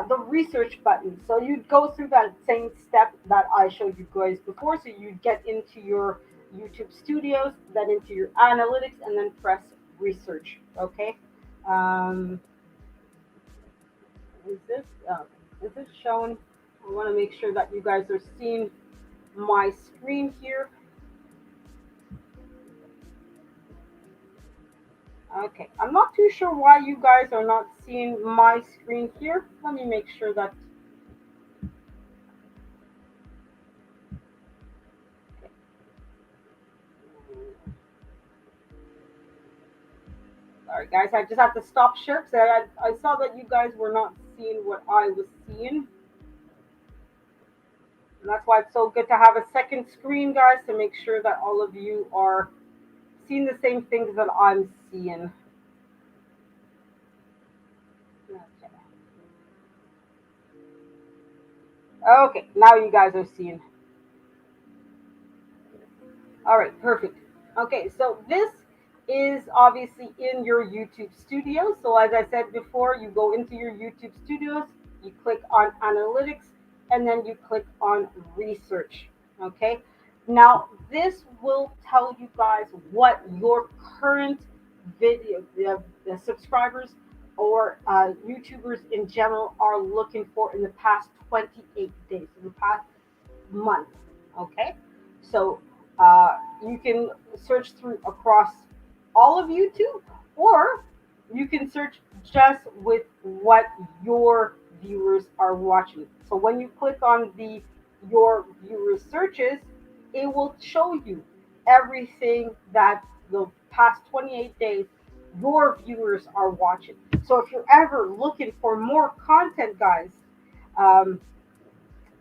the research button. So you go through that same step that I showed you guys before. So you get into your YouTube Studios, then into your analytics, and then press research. Okay. Um, is this is this showing? I want to make sure that you guys are seeing my screen here. Okay, I'm not too sure why you guys are not seeing my screen here. Let me make sure that. Sorry, guys, I just had to stop share because I saw that you guys were not seeing what I was seeing. And that's why it's so good to have a second screen, guys, to make sure that all of you are seeing the same things that I'm seeing. Okay. Okay, now you guys are seeing. All right, perfect. Okay, so this is obviously in your YouTube studio. So as I said before, you go into your YouTube studios, you click on analytics, and then you click on research. Okay. Now this will tell you guys what your current video, the subscribers or YouTubers in general are looking for in the past 28 days, in the past month. Okay, so you can search through across all of YouTube, or you can search just with what your viewers are watching. So when you click on the your viewers searches, it will show you everything that the past 28 days your viewers are watching. So if you're ever looking for more content, guys, um,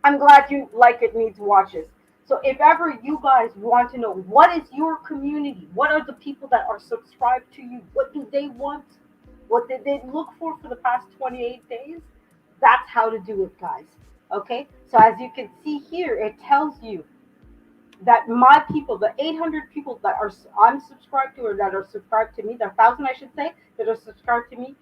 I'm glad you like it needs watches. So if ever you guys want to know what is your community, what are the people that are subscribed to you, what do they want, what did they look for the past 28 days, that's how to do it, guys. Okay, so as you can see here, it tells you that my people, the 800 people that are I'm subscribed to or that are subscribed to me, the 1,000 I should say, that are subscribed to me,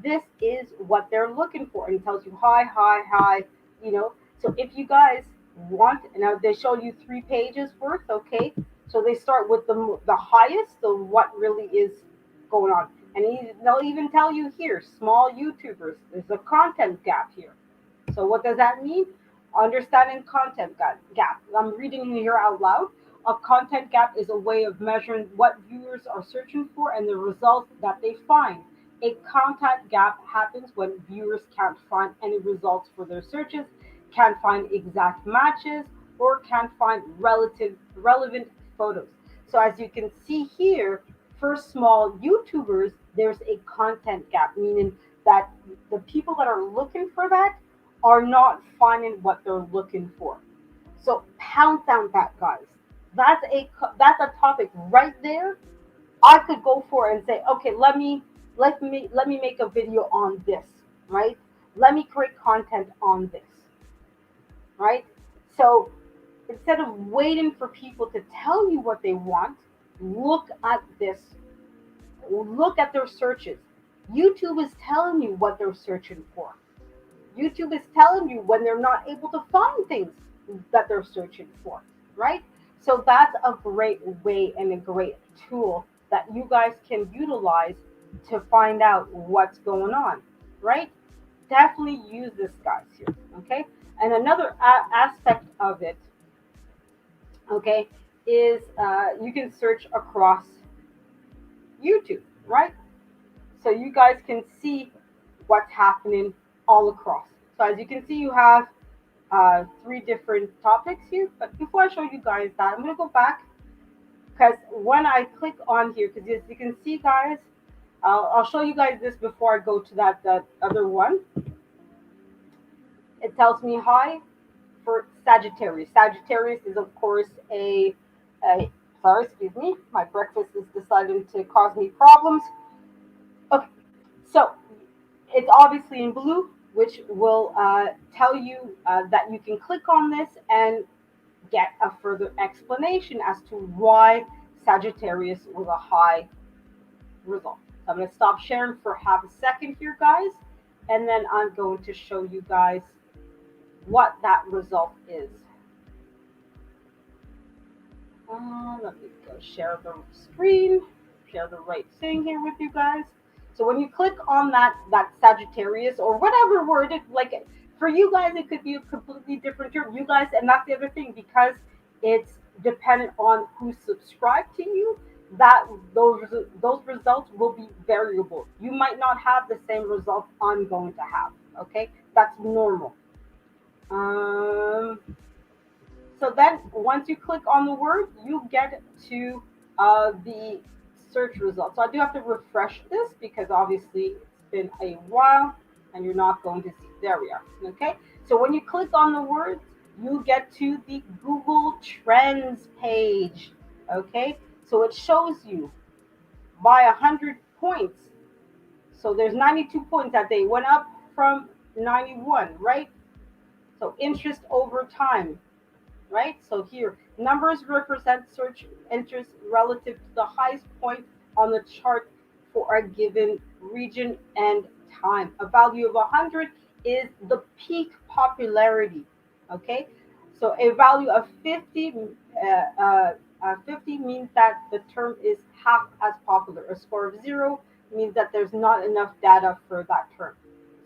this is what they're looking for. And it tells you hi, hi, hi, you know. So if you guys want, now they show you 3 pages worth, okay? So they start with the highest, so what really is going on. And they'll even tell you here, small YouTubers, there's a content gap here. So what does that mean? Understanding content gap. I'm reading here out loud. A content gap is a way of measuring what viewers are searching for and the results that they find. A content gap happens when viewers can't find any results for their searches, can't find exact matches, or can't find relevant photos. So as you can see here, for small YouTubers, there's a content gap, meaning that the people that are looking for that are not finding what they're looking for. So pound down that, guys. That's a topic right there. I could go for and say, okay, let me make a video on this, right? Let me create content on this, right? So instead of waiting for people to tell you what they want, look at this. Look at their searches. YouTube is telling you what they're searching for. YouTube is telling you when they're not able to find things that they're searching for, right? So that's a great way and a great tool that you guys can utilize to find out what's going on, right? Definitely use this, guys, here, okay? And another aspect of it, okay, is you can search across YouTube, right? So you guys can see what's happening all across. So as you can see, you have 3 different topics here. But before I show you guys that, I'm going to go back because when I click on here, because as you can see, guys, I'll show you guys this before I go to that other one. It tells me hi for Sagittarius. Sagittarius is, of course, a sorry, excuse me, my breakfast is deciding to cause me problems. Okay, so it's obviously in blue, which will tell you that you can click on this and get a further explanation as to why Sagittarius was a high result. So I'm going to stop sharing for half a second here, guys, and then I'm going to show you guys what that result is. Let me go share the screen, share the right thing here with you guys. So when you click on that Sagittarius or whatever word, like for you guys, it could be a completely different term. You guys, and that's the other thing because it's dependent on who subscribed to you. That those results will be variable. You might not have the same results I'm going to have. Okay, that's normal. Um, so then once you click on the word, you get to the search results. So I do have to refresh this because obviously it's been a while and you're not going to see. There we are. Okay. So when you click on the words, you get to the Google Trends page. Okay, so it shows you by 100 points. So there's 92 points that they went up from 91, right? So interest over time, right? So here, numbers represent search interest relative to the highest point on the chart for a given region and time. A value of 100 is the peak popularity, okay? So a value of 50, 50 means that the term is half as popular. A score of 0 means that there's not enough data for that term.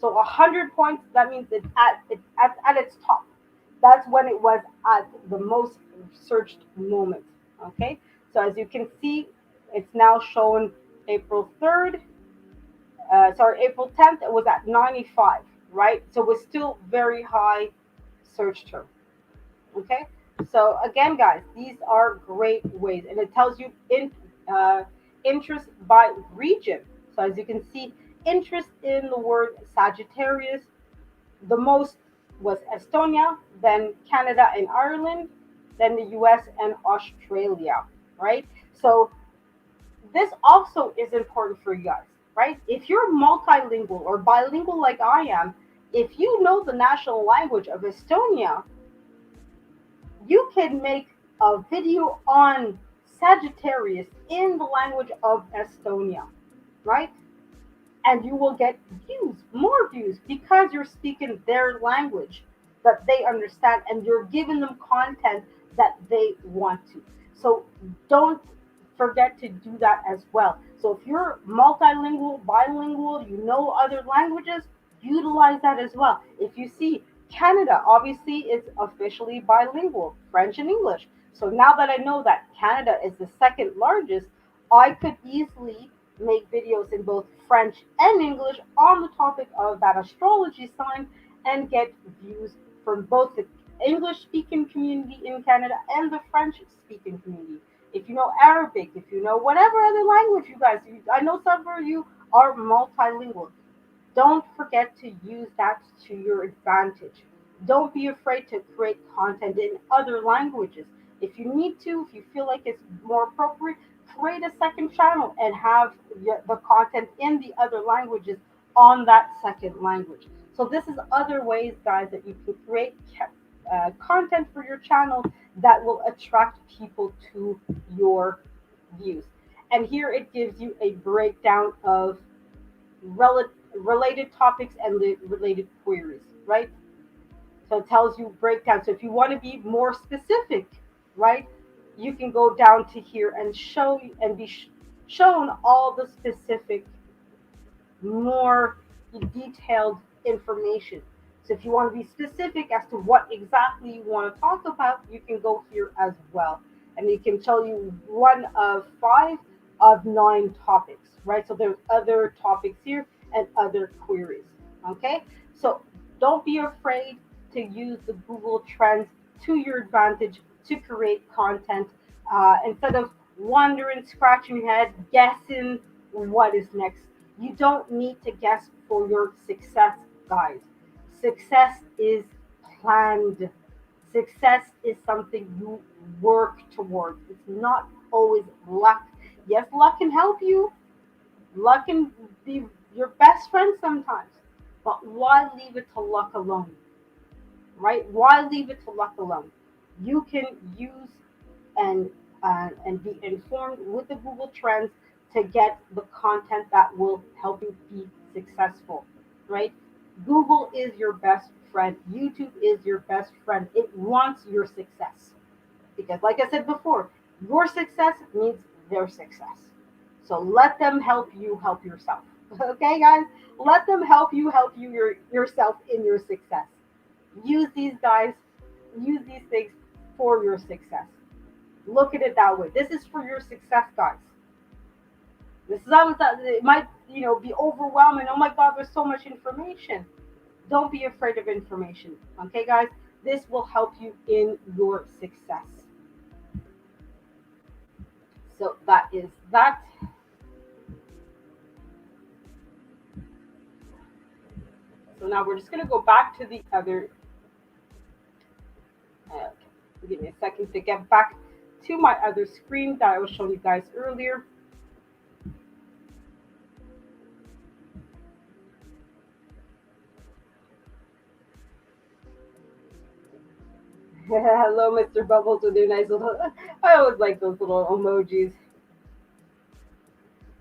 So 100 points, that means at its top. That's when it was at the most searched moment. Okay, so as you can see, it's now shown April 3rd. April 10th, it was at 95, right? So it was still very high search term. Okay, so again, guys, these are great ways, and it tells you uh, interest by region. So as you can see, interest in the word Sagittarius, the most was Estonia, then Canada and Ireland, then the US and Australia, right? So this also is important for you guys, right? If you're multilingual or bilingual like I am, if you know the national language of Estonia, you can make a video on Sagittarius in the language of Estonia, right? And you will get views, more views, because you're speaking their language that they understand and you're giving them content that they want to. So don't forget to do that as well. So if you're multilingual, bilingual, you know other languages, utilize that as well. If you see Canada, obviously it's officially bilingual, French and English. So now that I know that Canada is the second largest, I could easily make videos in both French and English on the topic of that astrology sign and get views from both the English speaking community in Canada and the French speaking community. If you know Arabic, if you know whatever other language you guys, I know some of you are multilingual. Don't forget to use that to your advantage. Don't be afraid to create content in other languages. If you need to, if you feel like it's more appropriate, create a second channel and have the content in the other languages on that second language. So this is other ways, guys, that you can create content for your channel that will attract people to your views. And here it gives you a breakdown of related topics and the related queries, right? So it tells you breakdown. So if you want to be more specific, right, you can go down to here and show and be shown all the specific, more detailed information. So if you want to be specific as to what exactly you want to talk about, you can go here as well. And it can tell you one of five of nine topics, right? So there's other topics here and other queries. Okay? So don't be afraid to use the Google Trends to your advantage to create content instead of wondering, scratching your head, guessing what is next. You don't need to guess for your success, guys. Success is planned. Success is something you work towards. It's not always luck. Yes, luck can help you. Luck can be your best friend sometimes. But why leave it to luck alone? Right? Why leave it to luck alone? You can use and be informed with the Google Trends to get the content that will help you be successful, right? Google is your best friend. YouTube is your best friend. It wants your success because, like I said before, your success means their success. So let them help you help yourself. Okay, guys? Let them help you yourself in your success. Use these guys, use these things for your success. Look at it that way. This is for your success, guys. This is not that it might, be overwhelming. Oh my God, there's so much information. Don't be afraid of information. Okay, guys? This will help you in your success. So that is that. So now we're just gonna go back to the other Give me a second to get back to my other screen that I was showing you guys earlier. Hello, Mr. Bubbles, with your nice little. I always like those little emojis.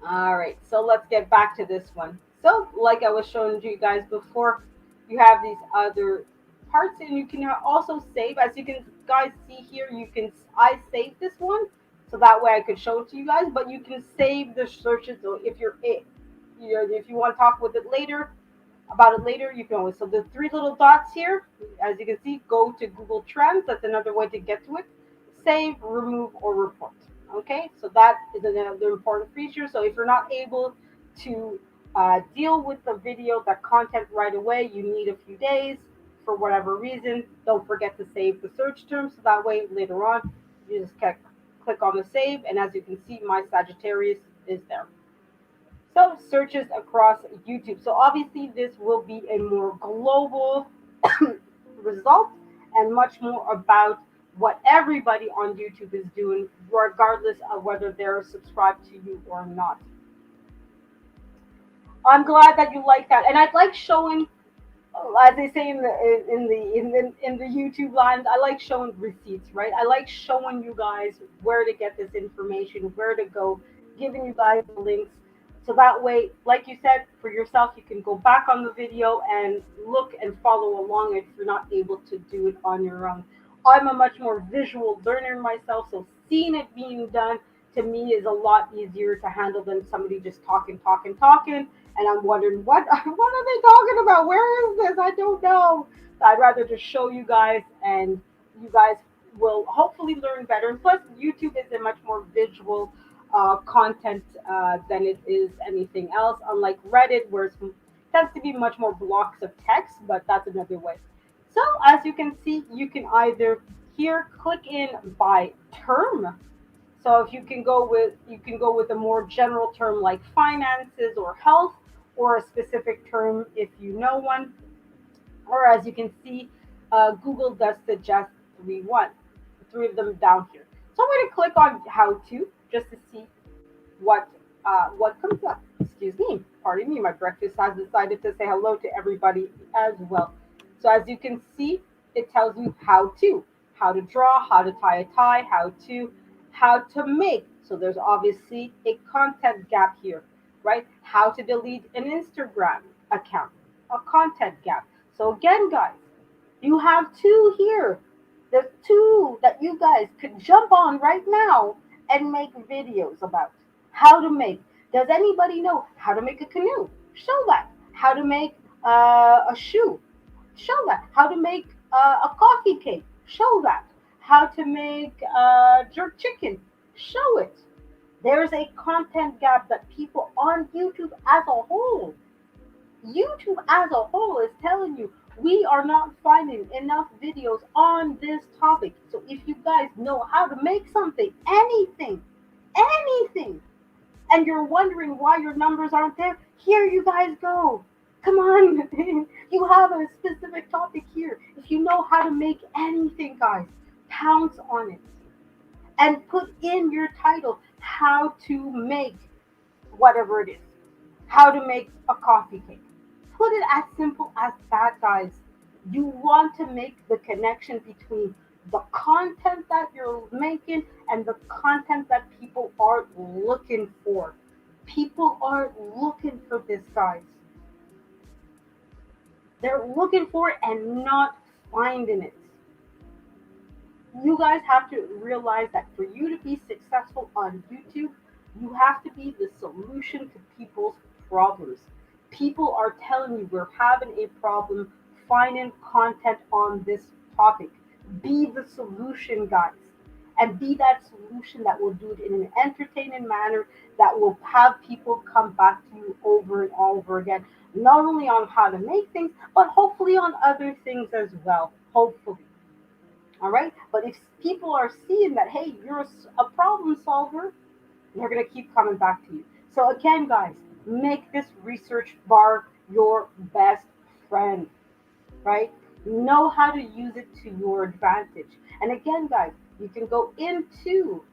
All right, so let's get back to this one. So, like I was showing you guys before, you have these other parts, and you can also save. As you can guys see here, you can I saved this one, so that way I could show it to you guys. But you can save the searches. So if if you want to talk with it later, about it later, you can always. So the three little dots here, as you can see, go to Google Trends. That's another way to get to it. Save, remove, or report. Okay, so that is another important feature. So if you're not able to deal with the video, the content right away, you need a few days for whatever reason, don't forget to save the search term. So that way later on, you just click on the save. And as you can see, my Sagittarius is there. So searches across YouTube. So obviously this will be a more global result and much more about what everybody on YouTube is doing, regardless of whether they're subscribed to you or not. I'm glad that you like that, and I'd like showing, as they say in the YouTube land, I like showing receipts, right? I like showing you guys where to get this information, where to go, giving you guys the links. So that way, like you said, for yourself, you can go back on the video and look and follow along if you're not able to do it on your own. I'm a much more visual learner myself, so seeing it being done to me is a lot easier to handle than somebody just talking, and I'm wondering what are they talking about? Where is this? I don't know. I'd rather just show you guys, and you guys will hopefully learn better. And plus, YouTube is a much more visual content than it is anything else. Unlike Reddit, where it tends to be much more blocks of text, but that's another way. So as you can see, you can either here click in by term. So if you can go with a more general term like finances or health, or a specific term if you know one. Or as you can see, Google does suggest three of them down here. So I'm going to click on how to just to see what comes up. Excuse me, pardon me. My breakfast has decided to say hello to everybody as well. So as you can see, it tells you how to draw, how to tie a tie, how to make. So there's obviously a content gap here, right? How to delete an Instagram account, a content gap. So again, guys, you have two here. There's two that you guys could jump on right now and make videos about. How to make. Does anybody know how to make a canoe? Show that. How to make a shoe? Show that. How to make a coffee cake? Show that. How to make jerk chicken? Show it. There's a content gap that people on YouTube as a whole is telling you we are not finding enough videos on this topic. So if you guys know how to make something, anything, and you're wondering why your numbers aren't there, here you guys go. Come on, you have a specific topic here. If you know how to make anything, guys, pounce on it and put in your title how to make whatever it is, how to make a coffee cake. Put it as simple as that, guys. You want to make the connection between the content that you're making and the content that people are looking for. People are looking for this, guys. They're looking for it and not finding it. You guys have to realize that for you to be successful on YouTube, you have to be the solution to people's problems. People are telling you we're having a problem finding content on this topic. Be the solution, guys. And be that solution that will do it in an entertaining manner that will have people come back to you over and over again, not only on how to make things, but hopefully on other things as well. Hopefully. All right. But if people are seeing that, hey, you're a problem solver, they're going to keep coming back to you. So, again, guys, make this research bar your best friend, right? Know how to use it to your advantage. And again, guys, you can go into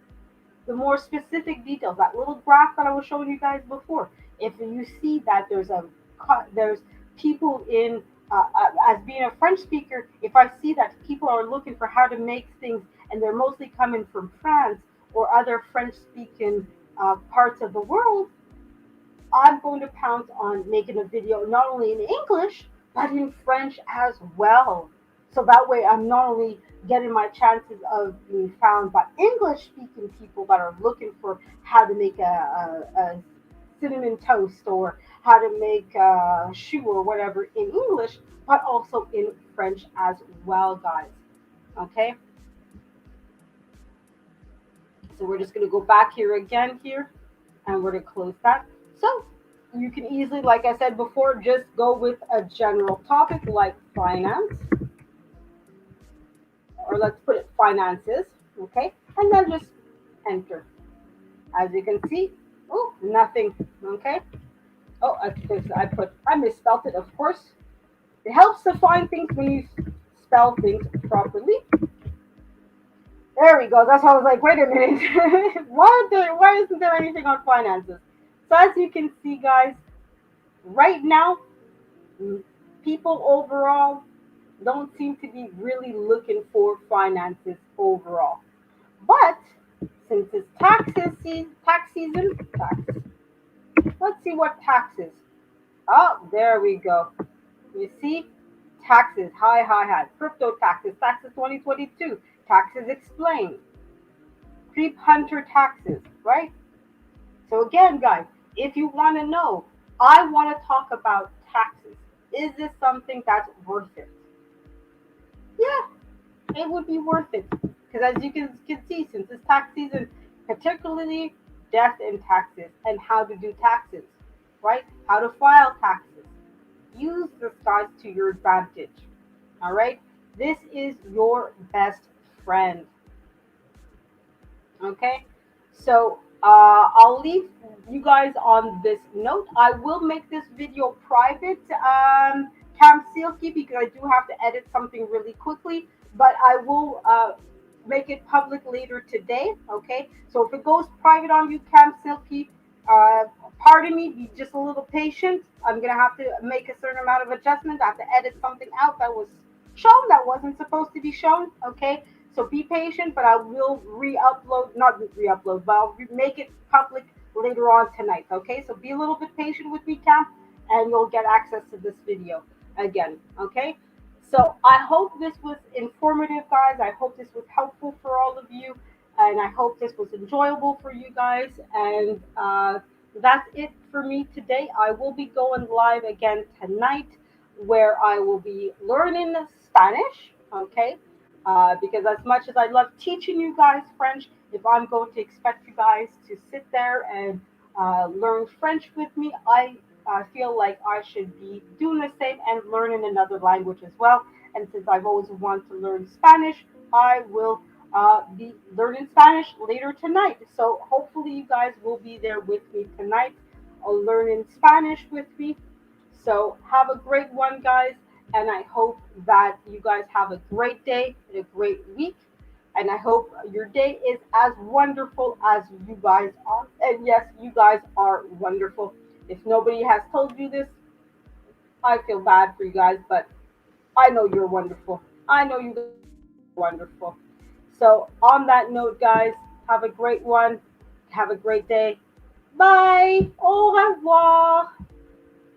the more specific details. That little graph that I was showing you guys before. If you see that there's people in as being a French speaker, if I see that people are looking for how to make things, and they're mostly coming from France or other French-speaking parts of the world, I'm going to pounce on making a video not only in English but in French as well. So that way, I'm not only getting my chances of being found by English speaking people that are looking for how to make a cinnamon toast or how to make a shoe or whatever in English, but also in French as well, guys. Okay, so we're just going to go back here again here, and we're going to close that. So you can easily, like I said before, just go with a general topic like finance, or let's put it finances, okay? And then just enter. As you can see, oh, nothing, okay? Oh, I misspelled it, of course. It helps to find things when you spell things properly. There we go. That's why I was like, wait a minute. Why isn't there anything on finances? So as you can see, guys, right now, people overall don't seem to be really looking for finances overall. But since it's tax season, let's see what taxes. Oh, there we go. You see, taxes, high. Crypto taxes 2022, taxes explained, creep hunter taxes, right? So again, guys, if you want to know, I want to talk about taxes. Is this something that's worth it? Yeah, it would be worth it. Because as you can see, since it's tax season, particularly death and taxes and how to do taxes, right? How to file taxes. Use this guys to your advantage. All right? This is your best friend. Okay, so I'll leave you guys on this note. I will make this video private, Camp Silky, because I do have to edit something really quickly. But I will make it public later today. Okay, so if it goes private on you, Camp Silky, uh, pardon me. Be just a little patient. I'm gonna have to make a certain amount of adjustments. I have to edit something out that was shown that wasn't supposed to be shown. Okay, so be patient, but I will re-upload, not re-upload, but I'll make it public later on tonight. Okay, so be a little bit patient with me, Camp, and you'll get access to this video again. Okay, so I hope this was informative, guys. I hope this was helpful for all of you, and I hope this was enjoyable for you guys. And that's it for me today. I will be going live again tonight, where I will be learning Spanish. Okay, because as much as I love teaching you guys French, if I'm going to expect you guys to sit there and learn French with me, I feel like I should be doing the same and learning another language as well. And since I've always wanted to learn Spanish, I will be learning Spanish later tonight. So hopefully you guys will be there with me tonight, learning Spanish with me. So have a great one, guys, and I hope that you guys have a great day and a great week. And I hope your day is as wonderful as you guys are. And yes, you guys are wonderful. If nobody has told you this, I feel bad for you guys, but I know you're wonderful. I know you guys are wonderful. So, on that note, guys, have a great one. Have a great day. Bye. Au revoir.